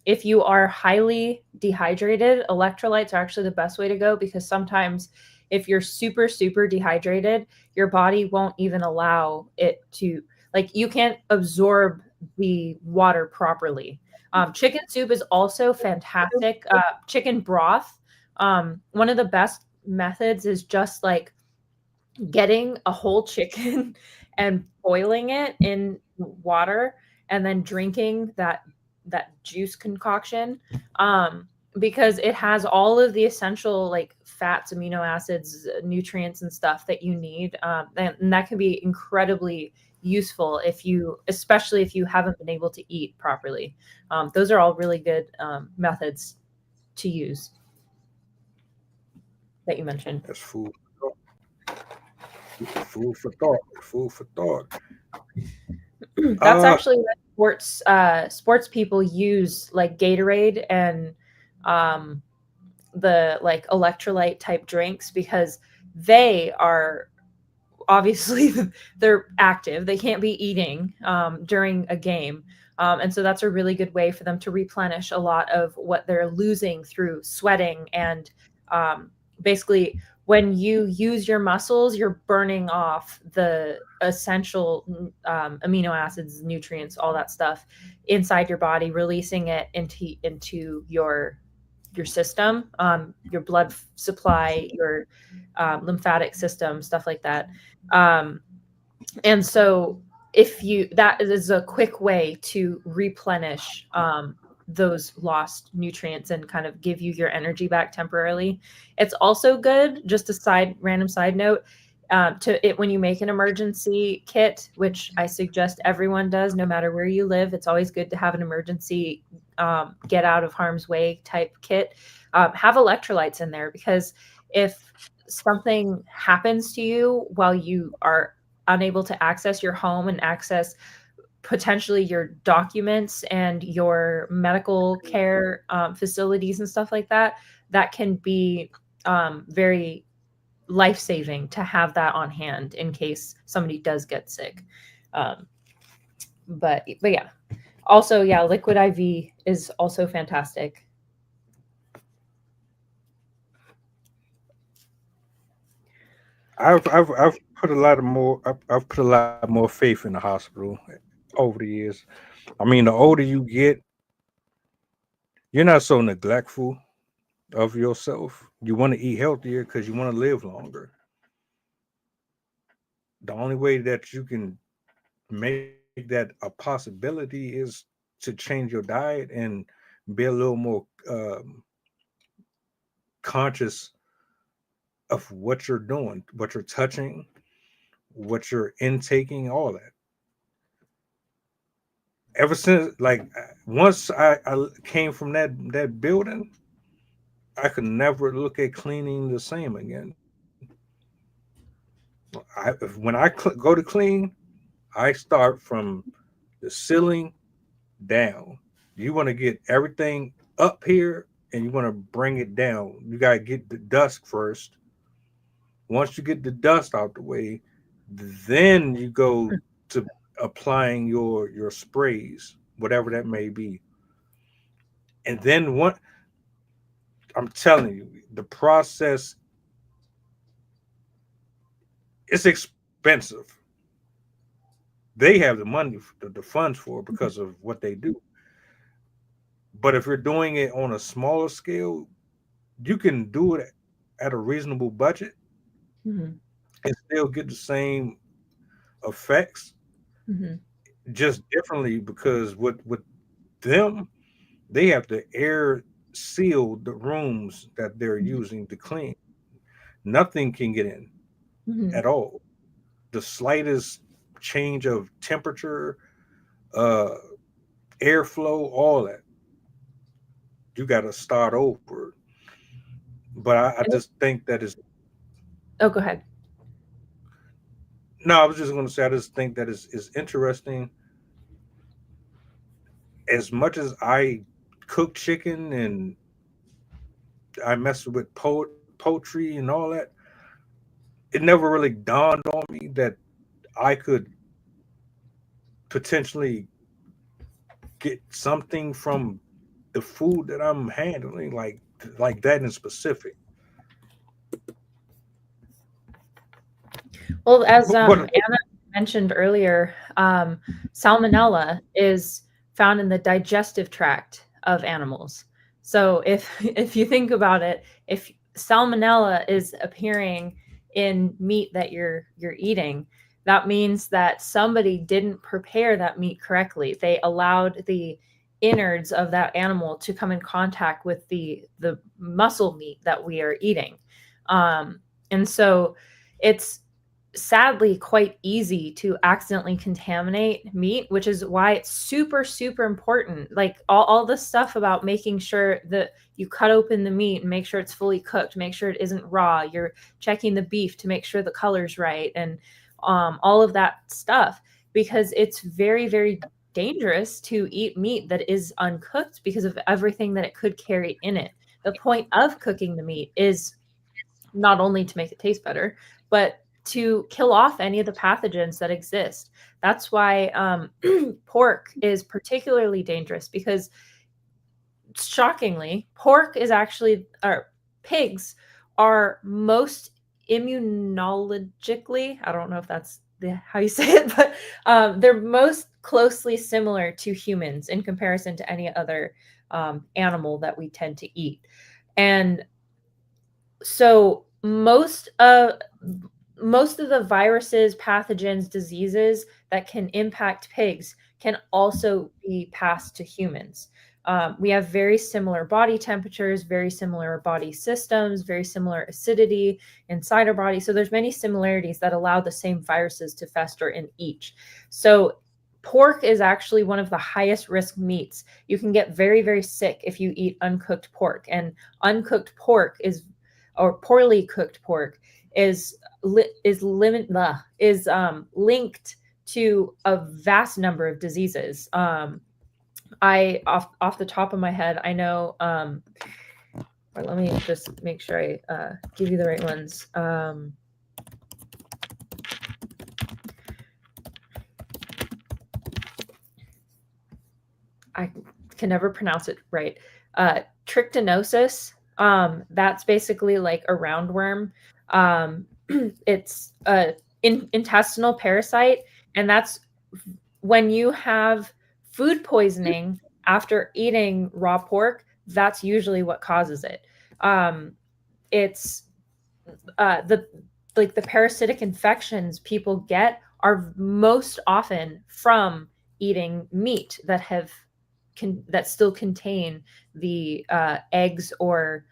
Speaker 8: if you are highly dehydrated, electrolytes are actually the best way to go, because sometimes if you're super, super dehydrated, your body won't even allow it to, like, you can't absorb the water properly. Chicken soup is also fantastic. Chicken broth. One of the best methods is just like getting a whole chicken and boiling it in water and then drinking that juice concoction, because it has all of the essential like fats, amino acids, nutrients and stuff that you need, and that can be incredibly useful especially if you haven't been able to eat properly. Those are all really good methods to use that you mentioned.
Speaker 7: that's food. Food for thought. Food for thought.
Speaker 8: That's
Speaker 7: Uh,
Speaker 8: actually what sports people use, like Gatorade and um, the like electrolyte type drinks, because they are obviously they're active. They can't be eating during a game. And so that's a really good way for them to replenish a lot of what they're losing through sweating. And basically, when you use your muscles, you're burning off the essential amino acids, nutrients, all that stuff inside your body, releasing it into your system, your blood supply, your lymphatic system, stuff like that. Um, and so that is a quick way to replenish those lost nutrients and kind of give you your energy back temporarily. It's also good, just a random side note, when you make an emergency kit, which I suggest everyone does, no matter where you live. It's always good to have an emergency get out of harm's way type kit. Have electrolytes in there, because if something happens to you while you are unable to access your home and access potentially your documents and your medical care facilities and stuff like that, that can be very life-saving to have that on hand in case somebody does get sick. Um, but yeah, also, yeah, liquid IV is also fantastic.
Speaker 7: I've put a lot of more. I've put a lot more faith in the hospital over the years. I mean, the older you get, you're not so neglectful of yourself. You want to eat healthier because you want to live longer. The only way that you can make that a possibility is to change your diet and be a little more conscious of what you're doing, what you're touching, what you're intaking, all that. Ever since, like, once I came from that building, I could never look at cleaning the same again. When I go to clean, I start from the ceiling down. You want to get everything up here and you want to bring it down. You got to get the dust first. Once you get the dust out the way, then you go to applying your sprays, whatever that may be. And then what I'm telling you, the process is expensive. They have the money, the funds for it because of what they do. But if you're doing it on a smaller scale, you can do it at a reasonable budget
Speaker 8: Mm-hmm.
Speaker 7: and still get the same effects,
Speaker 8: Mm-hmm.
Speaker 7: just differently because with them, they have to air seal the rooms that they're using to clean. Nothing can get in
Speaker 8: Mm-hmm.
Speaker 7: at all. The slightest change of temperature, uh, airflow, all that, you got to start over. But I just think that is
Speaker 8: Oh, go ahead.
Speaker 7: no. I was just going to say I just think that is interesting. As much as I cook chicken and I mess with poultry and all that, it never really dawned on me that I could potentially get something from the food that I'm handling, like that in specific.
Speaker 8: Well, as
Speaker 7: But
Speaker 8: Anna mentioned earlier, salmonella is found in the digestive tract of animals. So if you think about it, if salmonella is appearing in meat that you're eating, that means that somebody didn't prepare that meat correctly. They allowed the innards of that animal to come in contact with the muscle meat that we are eating. And so it's sadly quite easy to accidentally contaminate meat, which is why it's super, super important. Like all the stuff about making sure that you cut open the meat and make sure it's fully cooked, make sure it isn't raw. You're checking the beef to make sure the color's right, and all of that stuff, because it's very, very dangerous to eat meat that is uncooked because of everything that it could carry in it. The point of cooking the meat is not only to make it taste better, but to kill off any of the pathogens that exist. That's why pork is particularly dangerous, because shockingly, pork is actually, or pigs are most immunologically, I don't know if that's how you say it, but they're most closely similar to humans in comparison to any other animal that we tend to eat. And so most of the viruses, pathogens, diseases that can impact pigs can also be passed to humans. We have very similar body temperatures, very similar body systems, very similar acidity inside our body. So there's many similarities that allow the same viruses to fester in each. So pork is actually one of the highest risk meats. You can get very, very sick if you eat uncooked pork. And uncooked pork or poorly cooked pork is linked to a vast number of diseases. I off the top of my head, I know. Let me just make sure I give you the right ones. I can never pronounce it right. Trichinosis. That's basically like a roundworm. It's a intestinal parasite, and that's when you have food poisoning after eating raw pork. That's usually what causes it. It's the parasitic infections people get are most often from eating meat that still contain the eggs or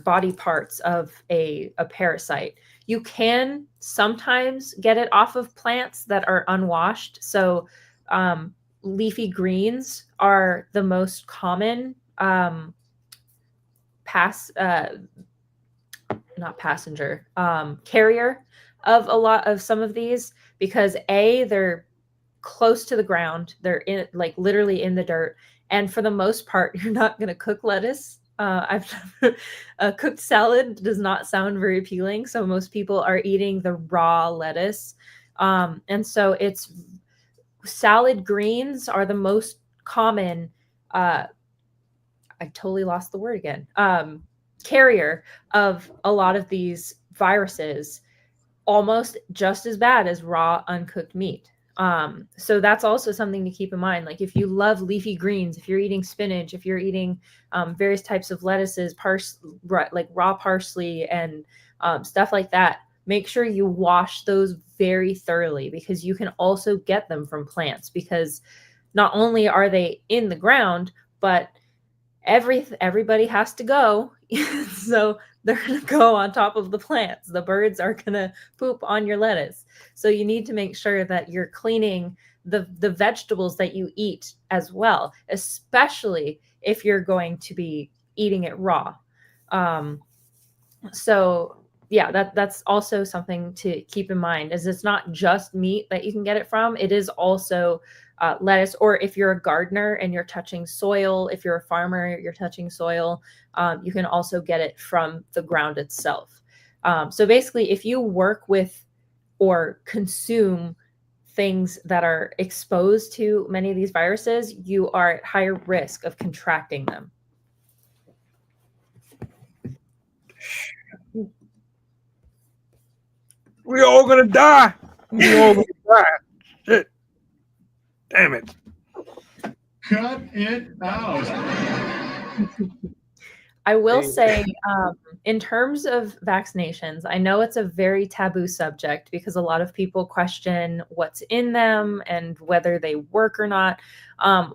Speaker 8: body parts of a parasite. You can sometimes get it off of plants that are unwashed. So leafy greens are the most common carrier of a lot of some of these, because they're close to the ground. They're in, like, literally in the dirt. And for the most part, you're not going to cook lettuce. A cooked salad does not sound very appealing. So most people are eating the raw lettuce. And so it's salad greens are the most common. I totally lost the word again. Carrier of a lot of these viruses, almost just as bad as raw uncooked meat. So that's also something to keep in mind. Like if you love leafy greens, if you're eating spinach, if you're eating various types of lettuces, like raw parsley and stuff like that, make sure you wash those very thoroughly, because you can also get them from plants, because not only are they in the ground, but everybody has to go. So they're going to go on top of the plants. The birds are going to poop on your lettuce. So you need to make sure that you're cleaning the vegetables that you eat as well, especially if you're going to be eating it raw. So yeah, that's also something to keep in mind, is it's not just meat that you can get it from. It is also lettuce, or if you're a gardener and you're touching soil, if you're a farmer, you're touching soil, you can also get it from the ground itself. So basically, if you work with or consume things that are exposed to many of these viruses, you are at higher risk of contracting them.
Speaker 7: We all gonna die. We all gonna die. Shit. Damn it.
Speaker 9: Cut it out.
Speaker 8: I will say, in terms of vaccinations, I know it's a very taboo subject because a lot of people question what's in them and whether they work or not.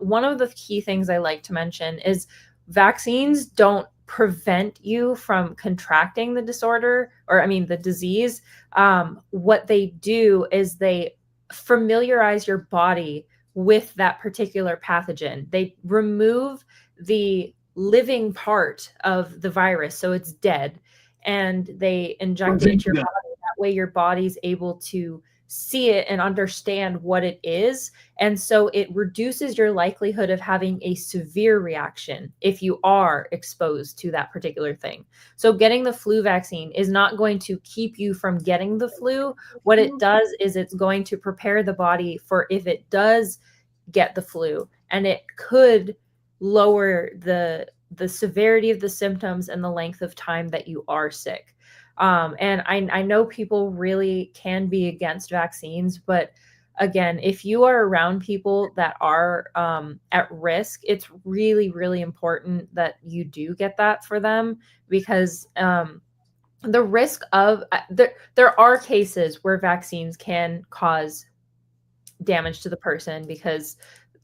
Speaker 8: One of the key things I like to mention is vaccines don't prevent you from contracting the disorder, or I mean the disease. What they do is they familiarize your body with that particular pathogen. They remove the living part of the virus, so it's dead, and they inject it into your body. That way your body's able to see it and understand what it is, and so it reduces your likelihood of having a severe reaction if you are exposed to that particular thing. So getting the flu vaccine is not going to keep you from getting the flu. What it does is it's going to prepare the body for if it does get the flu, and it could lower the severity of the symptoms and the length of time that you are sick. And I know people really can be against vaccines, but again, if you are around people that are at risk, it's really, really important that you do get that for them, because the risk of there are cases where vaccines can cause damage to the person because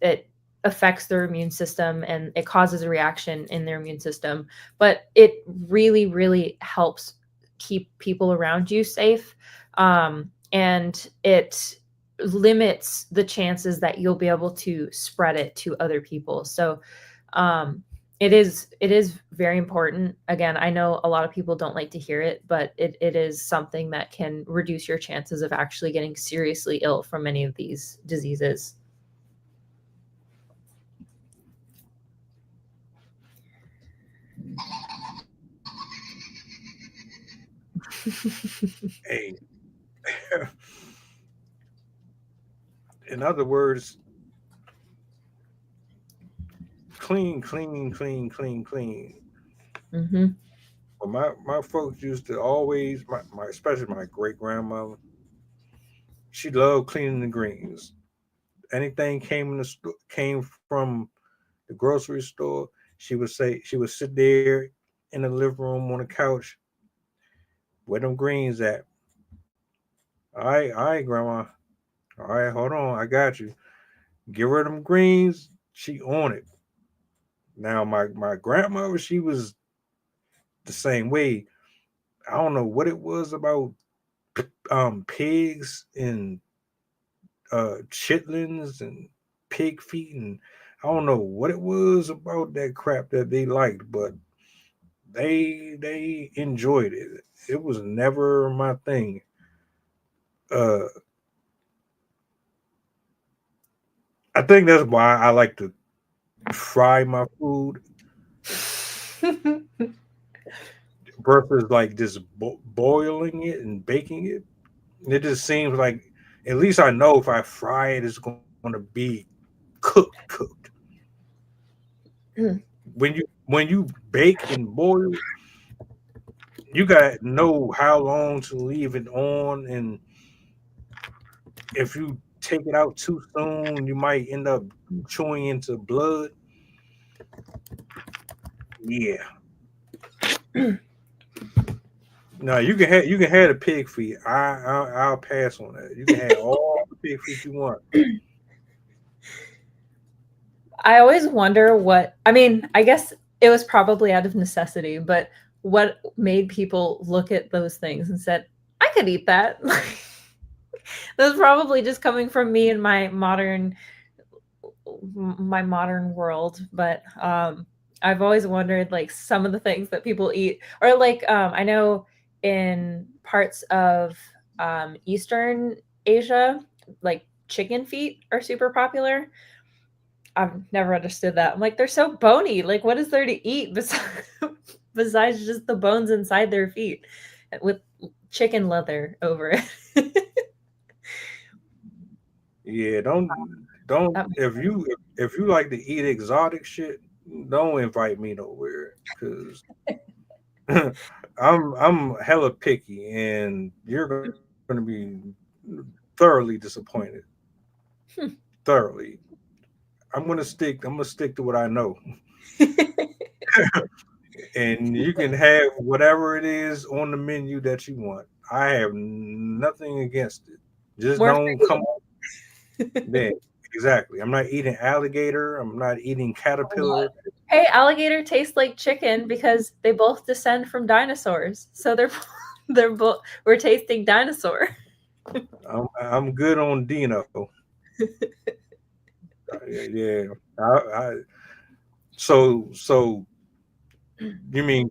Speaker 8: it affects their immune system and it causes a reaction in their immune system, but it really, really helps keep people around you safe. And it limits the chances that you'll be able to spread it to other people. So it is very important. Again, I know a lot of people don't like to hear it, but it is something that can reduce your chances of actually getting seriously ill from many of these diseases.
Speaker 7: Hey. In other words, clean.
Speaker 8: Mm-hmm.
Speaker 7: Well, my folks used to always, my especially my great grandmother, she loved cleaning the greens. Anything came from the grocery store, she would sit there in the living room on the couch, where them greens at? All right, grandma. All right, hold on, I got you. Give her them greens. She on it. Now my grandmother, she was the same way. I don't know what it was about pigs and chitlins and pig feet, and I don't know what it was about that crap that they liked, but they enjoyed it. It was never my thing. I think that's why I like to fry my food versus like just boiling it and baking it. It just seems like at least I know if I fry it, it's going to be cooked. When you bake and boil, you gotta know how long to leave it on, and if you take it out too soon, you might end up chewing into blood. Yeah. No, you can have the pig feet. I'll pass on that. You can have all the pig feet you want.
Speaker 8: I always wonder what, I mean, I guess it was probably out of necessity, but what made people look at those things and said, I could eat that. That was probably just coming from me and my modern world. But I've always wondered like some of the things that people eat, or like I know in parts of Eastern Asia, like chicken feet are super popular. I've never understood that. I'm like, they're so bony. Like, what is there to eat besides just the bones inside their feet with chicken leather over it?
Speaker 7: Yeah, don't if you like to eat exotic shit, don't invite me nowhere because I'm hella picky and you're gonna be thoroughly disappointed. Thoroughly. I'm gonna stick to what I know. And you can have whatever it is on the menu that you want. I have nothing against it. Just
Speaker 8: More
Speaker 7: don't come on. Yeah, exactly. I'm not eating alligator. I'm not eating caterpillar.
Speaker 8: Hey, alligator tastes like chicken because they both descend from dinosaurs. So they're both we're tasting dinosaur.
Speaker 7: I'm good on Dino. Yeah. So you mean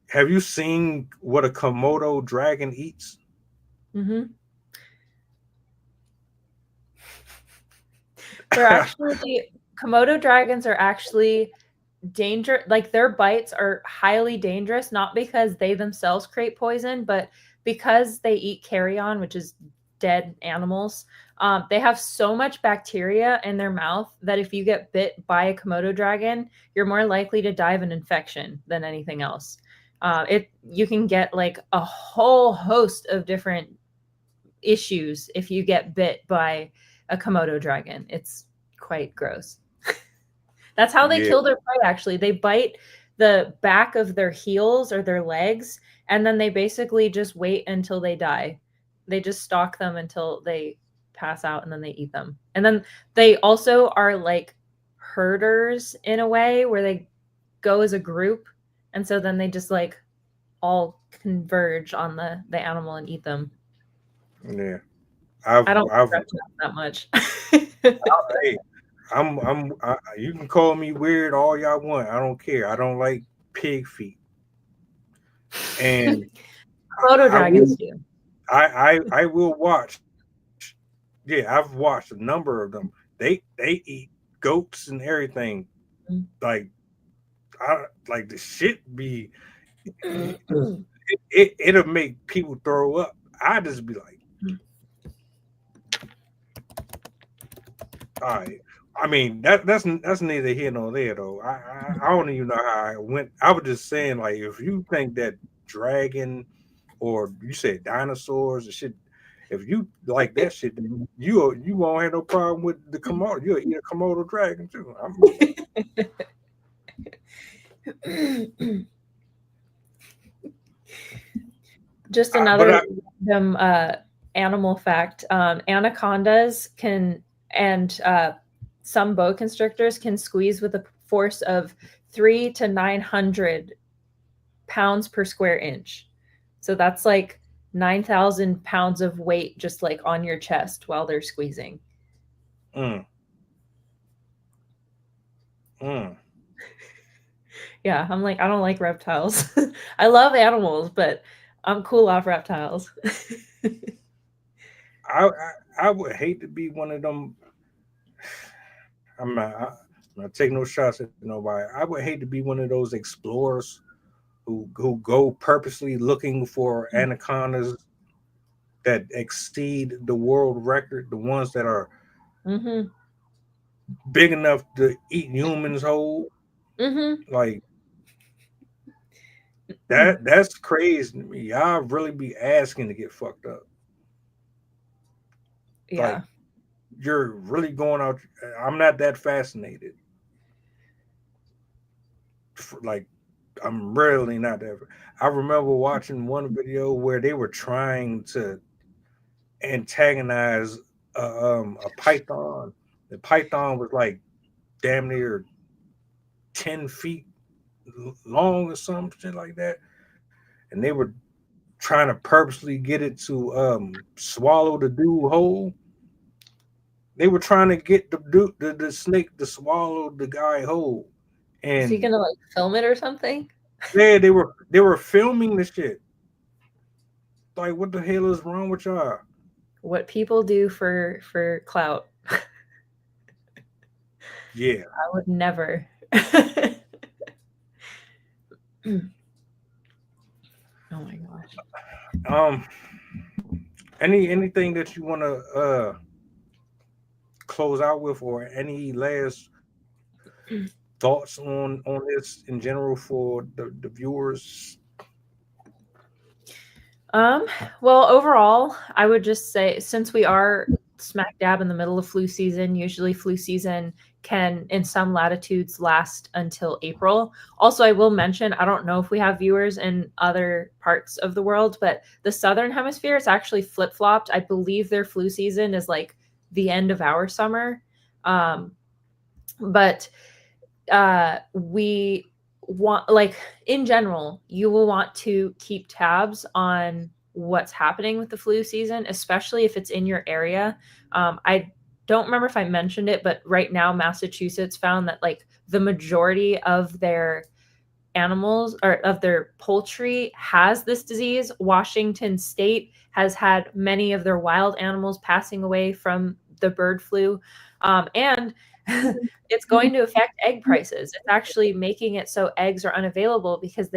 Speaker 7: have you seen what a Komodo dragon eats?
Speaker 8: Mm-hmm. They're actually Komodo dragons are actually like their bites are highly dangerous, not because they themselves create poison, but because they eat carrion, which is dead animals. They have so much bacteria in their mouth that if you get bit by a Komodo dragon, you're more likely to die of an infection than anything else. You can get like a whole host of different issues if you get bit by a Komodo dragon. It's quite gross. That's how they kill their prey, actually. They bite the back of their heels or their legs, and then they basically just wait until they die. They just stalk them until they pass out, and then they eat them. And then they also are like herders in a way where they go as a group, and so then they just like all converge on the animal and eat them.
Speaker 7: Yeah.
Speaker 8: I don't like that much.
Speaker 7: Hey, you can call me weird all y'all want. I don't care. I don't like pig feet. And
Speaker 8: Komodo dragons do.
Speaker 7: I will watch. Yeah, I've watched a number of them. They eat goats and everything. Like the shit be it'll make people throw up. I just be like, all right. I mean that's neither here nor there though. I don't even know how I went. I was just saying like if you think that dragon or you said dinosaurs and shit, if you like that shit, then you won't have no problem with the Komodo. You'll eat a Komodo dragon too.
Speaker 8: Just another animal fact: anacondas can and some boa constrictors can squeeze with a force of 300 to 900 pounds per square inch. So that's like 9,000 pounds of weight just like on your chest while they're squeezing. Yeah, I'm like, I don't like reptiles. I love animals, but I'm cool off reptiles.
Speaker 7: I would hate to be one of them. I'm not taking no shots at nobody. I would hate to be one of those explorers who go purposely looking for anacondas that exceed the world record, the ones that are
Speaker 8: Mm-hmm.
Speaker 7: big enough to eat humans whole.
Speaker 8: Mm-hmm.
Speaker 7: Like that's crazy to me. Y'all really be asking to get fucked up.
Speaker 8: Yeah.
Speaker 7: Like you're really going out. I'm not that fascinated. Like I'm really not that. I remember watching one video where they were trying to antagonize a python. The python was like damn near 10 feet long or something like that, and they were trying to purposely get it to swallow the dude whole. They were trying to get the snake to swallow the guy whole,
Speaker 8: Is he
Speaker 7: and
Speaker 8: gonna like film it or something?
Speaker 7: yeah, they were filming the shit. Like, what the hell is wrong with y'all?
Speaker 8: What people do for clout.
Speaker 7: Yeah.
Speaker 8: I would never. Oh my gosh.
Speaker 7: Anything that you want to close out with, or any last thoughts on this in general for the viewers?
Speaker 8: Well, overall, I would just say since we are smack dab in the middle of flu season, usually flu season can in some latitudes last until April. Also, I will mention, I don't know if we have viewers in other parts of the world, but the southern hemisphere is actually flip-flopped. I believe their flu season is like the end of our summer. But we want, like, in general, you will want to keep tabs on what's happening with the flu season, especially if it's in your area. I don't remember if I mentioned it, but right now Massachusetts found that like the majority of their animals or of their poultry has this disease. Washington State has had many of their wild animals passing away from the bird flu. And it's going to affect egg prices. It's actually making it so eggs are unavailable because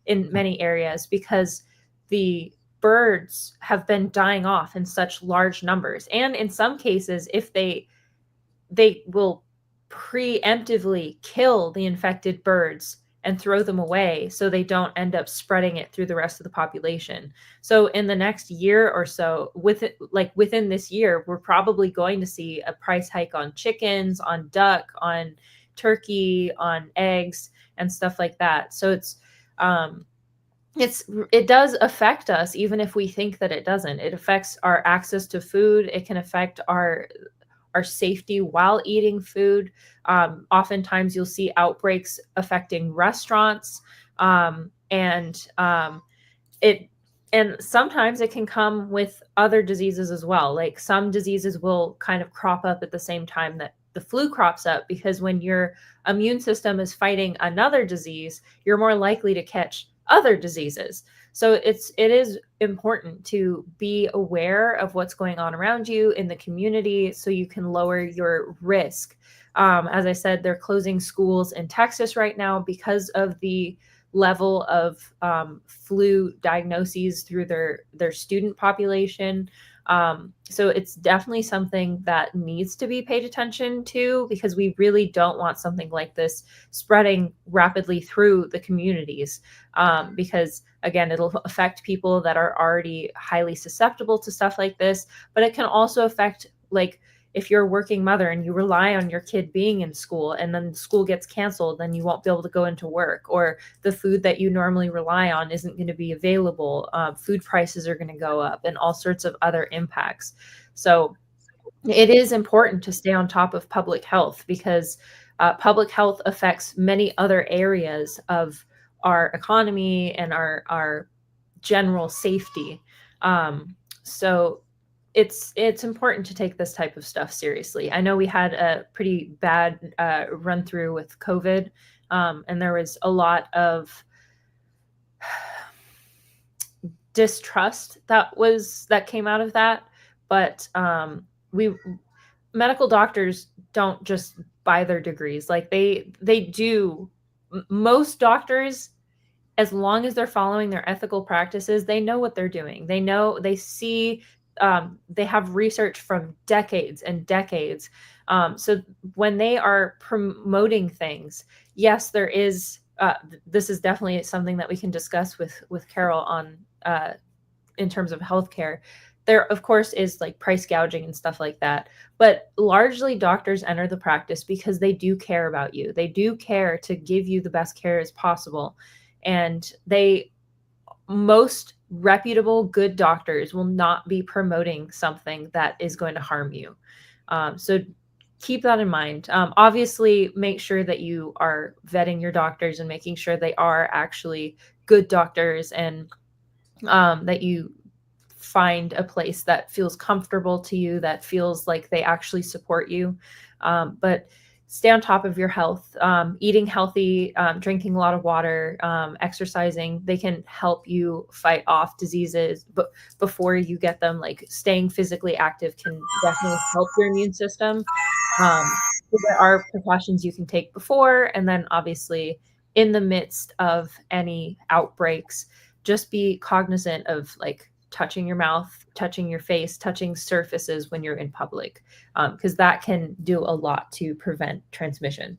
Speaker 8: in many areas, because the birds have been dying off in such large numbers. And in some cases, if they will preemptively kill the infected birds and throw them away so they don't end up spreading it through the rest of the population. So in the next year or so, within this year, we're probably going to see a price hike on chickens, on duck, on turkey, on eggs, and stuff like that. So it does affect us, even if we think that it doesn't. It affects our access to food. It can affect our safety while eating food. Oftentimes you'll see outbreaks affecting restaurants. And sometimes it can come with other diseases as well. Like some diseases will kind of crop up at the same time that the flu crops up, because when your immune system is fighting another disease, you're more likely to catch other diseases. So it is important to be aware of what's going on around you in the community so you can lower your risk. As I said, they're closing schools in Texas right now because of the level of flu diagnoses through their student population. So it's definitely something that needs to be paid attention to, because we really don't want something like this spreading rapidly through the communities, because again, it'll affect people that are already highly susceptible to stuff like this, but it can also affect, like, if you're a working mother and you rely on your kid being in school and then school gets canceled, then you won't be able to go into work, or the food that you normally rely on isn't going to be available. Food prices are going to go up, and all sorts of other impacts. So it is important to stay on top of public health, because public health affects many other areas of our economy and our general safety. So it's important to take this type of stuff seriously. I know we had a pretty bad run through with COVID, and there was a lot of distrust that came out of that. But medical doctors don't just by their degrees. Like they do. Most doctors, as long as they're following their ethical practices, they know what they're doing. They know, they see, they have research from decades and decades. So when they are promoting things, yes, there is. This is definitely something that we can discuss with Carol on in terms of healthcare. There, of course, is like price gouging and stuff like that. But largely, doctors enter the practice because they do care about you. They do care to give you the best care as possible. And most reputable, good doctors will not be promoting something that is going to harm you. So keep that in mind. Obviously, make sure that you are vetting your doctors and making sure they are actually good doctors, and that you find a place that feels comfortable to you, that feels like they actually support you. But stay on top of your health, eating healthy, drinking a lot of water, exercising. They can help you fight off diseases before you get them. Like staying physically active can definitely help your immune system. So there are precautions you can take before, and then obviously in the midst of any outbreaks, just be cognizant of like touching your mouth, touching your face, touching surfaces when you're in public, because that can do a lot to prevent transmission.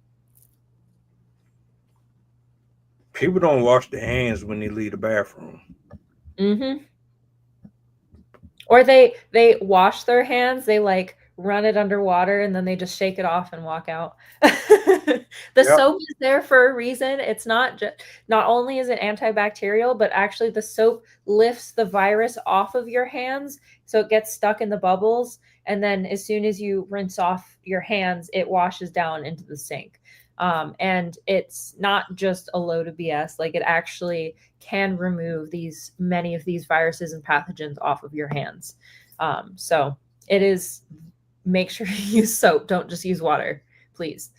Speaker 7: People don't wash their hands when they leave the bathroom.
Speaker 8: Mm-hmm. Or they wash their hands, they like run it underwater and then they just shake it off and walk out. The
Speaker 7: Yep.
Speaker 8: soap is there for a reason. It's not only is it antibacterial, but actually the soap lifts the virus off of your hands, so it gets stuck in the bubbles, and then as soon as you rinse off your hands, it washes down into the sink. And it's not just a load of BS. Like it actually can remove many of these viruses and pathogens off of your hands. So it is, make sure you use soap. Don't just use water, please.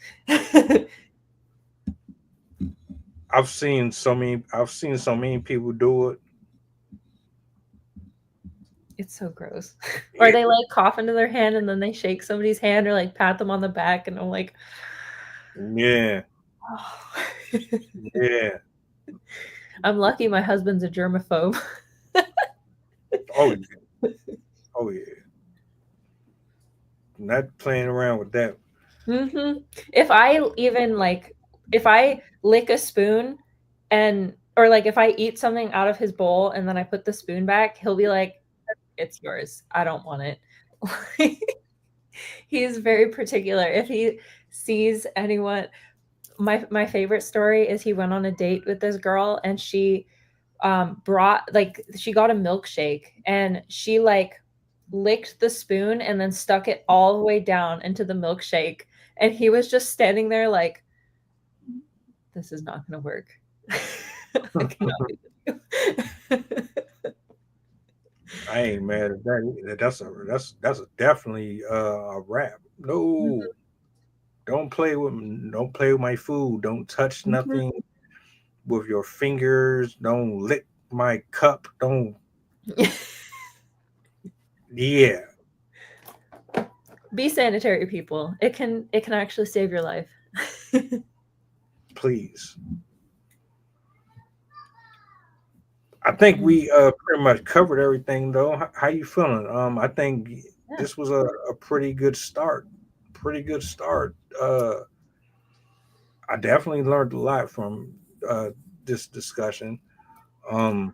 Speaker 7: I've seen so many people do it.
Speaker 8: It's so gross. Or they like cough into their hand and then they shake somebody's hand or like pat them on the back, and I'm like,
Speaker 7: yeah.
Speaker 8: oh.
Speaker 7: Yeah.
Speaker 8: I'm lucky my husband's a germaphobe.
Speaker 7: Oh yeah. Oh yeah. Not playing around with that.
Speaker 8: Mm-hmm. If I lick a spoon or like if I eat something out of his bowl and then I put the spoon back, he'll be like, it's yours. I don't want it. He's very particular. If he sees anyone, my favorite story is he went on a date with this girl, and she she got a milkshake, and she like licked the spoon and then stuck it all the way down into the milkshake, and he was just standing there like, this is not going to work. I cannot be with you.
Speaker 7: I ain't mad at that. That's definitely a wrap. No, don't play with my food. Don't touch nothing with your fingers. Don't lick my cup. Don't. Yeah.
Speaker 8: Be sanitary, people. It can actually save your life.
Speaker 7: Please. I think we pretty much covered everything, though. How you feeling? I think this was a pretty good start. Pretty good start. I definitely learned a lot from this discussion.
Speaker 8: That's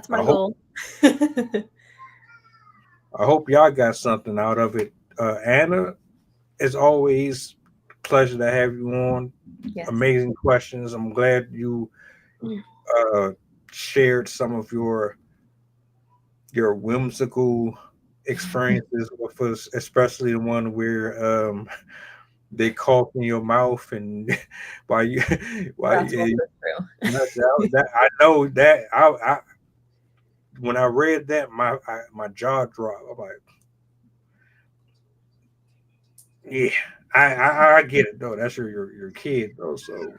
Speaker 8: my goal.
Speaker 7: I hope y'all got something out of it. Anna, as always, pleasure to have you on.
Speaker 8: Yes.
Speaker 7: Amazing questions. I'm glad you shared some of your whimsical experiences with us, especially the one where they cough in your mouth and while you
Speaker 8: That's also true.
Speaker 7: I know that I when I read that my jaw dropped. I'm like, yeah, I get it though. That's your kid though, so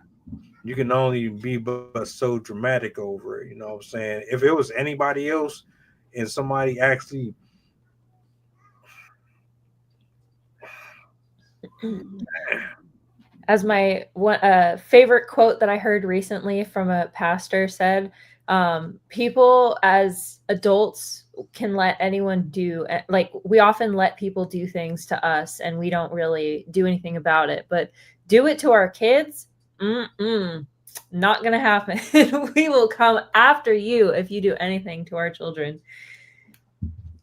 Speaker 7: you can only be but so dramatic over it. You know what I'm saying? If it was anybody else and somebody actually
Speaker 8: As my favorite quote that I heard recently from a pastor said, people as adults can let anyone do, like, we often let people do things to us and we don't really do anything about it, but do it to our kids, not gonna happen. We will come after you if you do anything to our children.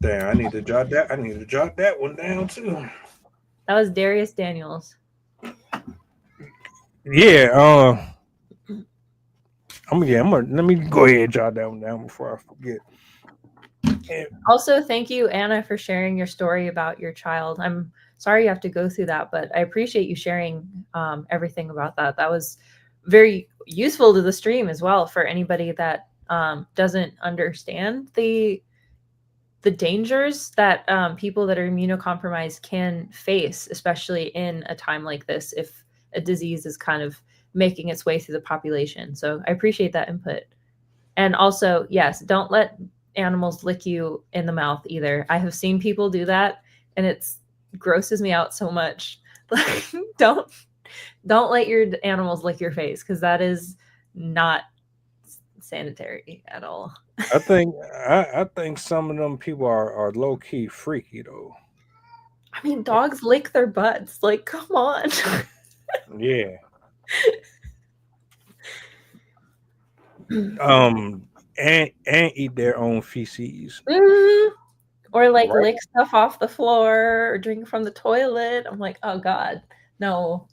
Speaker 7: Damn, I need to jot that one down too.
Speaker 8: That was Darius Daniels.
Speaker 7: Yeah, let me go ahead and jot that one down before I forget.
Speaker 8: Also, thank you, Anna, for sharing your story about your child. I'm sorry you have to go through that, but I appreciate you sharing everything about that. That was very useful to the stream as well for anybody that doesn't understand the dangers that people that are immunocompromised can face, especially in a time like this, if a disease is kind of making its way through the population. So I appreciate that input. And also, yes, don't let animals lick you in the mouth either. I have seen people do that and it's grosses me out so much. Like, don't let your animals lick your face, because that is not sanitary at all.
Speaker 7: I think some of them people are low key freaky though.
Speaker 8: I mean, dogs lick their butts. Like, come on.
Speaker 7: Yeah. And eat their own feces.
Speaker 8: Or like
Speaker 7: Right.
Speaker 8: lick stuff off the floor or drink from the toilet. I'm like, oh God, no.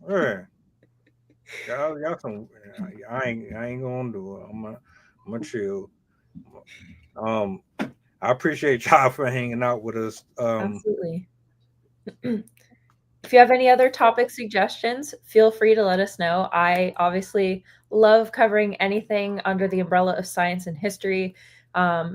Speaker 7: Yeah. Y'all some. I ain't gonna do it. I'm gonna chill. I appreciate y'all for hanging out with us.
Speaker 8: Absolutely. If you have any other topic suggestions, feel free to let us know. I obviously love covering anything under the umbrella of science and history.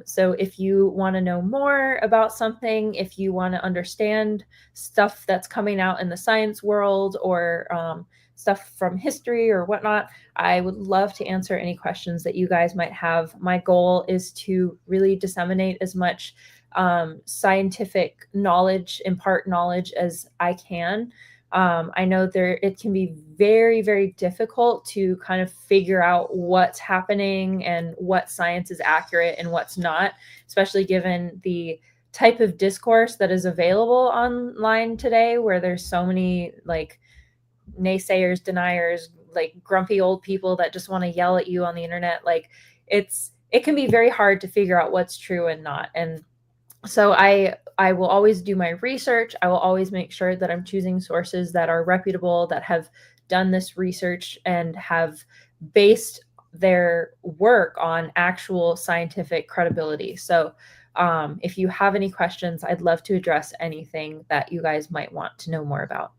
Speaker 8: So if you want to know more about something, if you want to understand stuff that's coming out in the science world, or stuff from history or whatnot, I would love to answer any questions that you guys might have. My goal is to really disseminate as much scientific knowledge, impart knowledge as I can. I know it can be very, very difficult to kind of figure out what's happening and what science is accurate and what's not, especially given the type of discourse that is available online today, where there's so many like naysayers, deniers, like grumpy old people that just want to yell at you on the internet. Like, it can be very hard to figure out what's true and not. And so I will always do my research. I will always make sure that I'm choosing sources that are reputable, that have done this research and have based their work on actual scientific credibility. So if you have any questions, I'd love to address anything that you guys might want to know more about.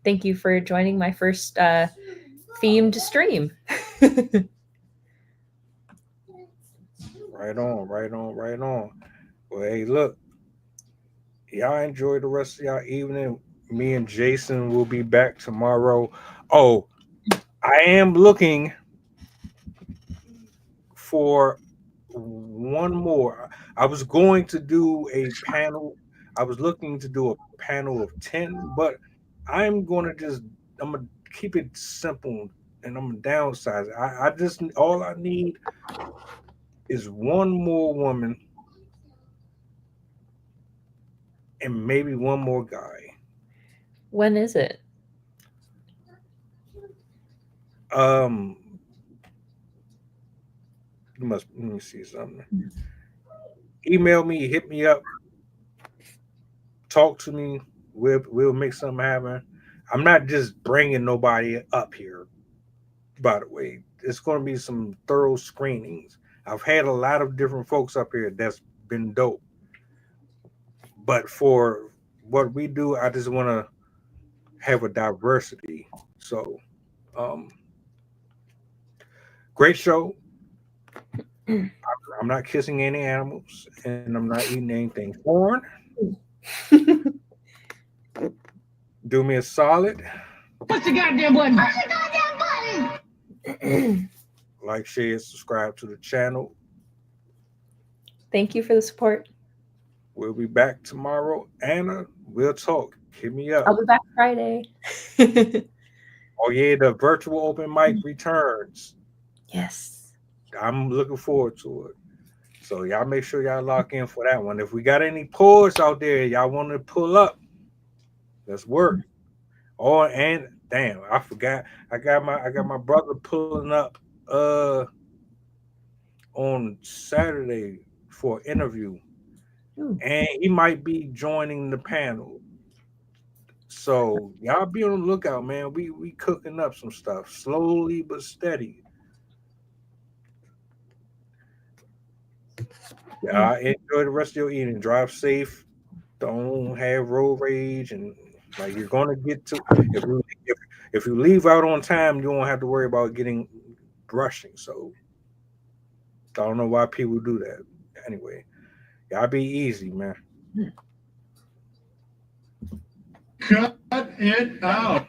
Speaker 8: Thank you for joining my first themed stream.
Speaker 7: Right on. Well, hey, look, y'all enjoy the rest of y'all evening. Me and Jason will be back tomorrow. Oh, I am looking for one more. I was going to do a panel. I was looking to do a panel of 10, but I'm going to keep it simple and I'm going to downsize it. All I need is one more woman and maybe one more guy.
Speaker 8: When is it?
Speaker 7: Let me see something. Email me, hit me up, talk to me. We'll make something happen. I'm not just bringing nobody up here. By the way, it's going to be some thorough screenings. I've had a lot of different folks up here that's been dope. But for what we do, I just want to have a diversity. So, great show. I'm not kissing any animals, and I'm not eating anything foreign. Do me a solid.
Speaker 9: Push the goddamn button. Push the goddamn button.
Speaker 7: Like, share, subscribe to the channel.
Speaker 8: Thank you for the support.
Speaker 7: We'll be back tomorrow. Anna, we'll talk. Hit me up.
Speaker 8: I'll be back Friday.
Speaker 7: Oh yeah, the virtual open mic returns.
Speaker 8: Yes.
Speaker 7: I'm looking forward to it. So y'all make sure y'all lock in for that one. If we got any pulls out there, y'all want to pull up, let's work. Oh, and damn, I forgot. I got my brother pulling up on Saturday for an interview.
Speaker 8: Ooh.
Speaker 7: And he might be joining the panel. So y'all be on the lookout, man. We cooking up some stuff slowly but steady. Yeah, enjoy the rest of your evening. Drive safe. Don't have road rage, and like you're gonna get to if you leave out on time, you won't have to worry about getting rushing. So I don't know why people do that. Anyway, y'all be easy, man.
Speaker 9: Cut it out.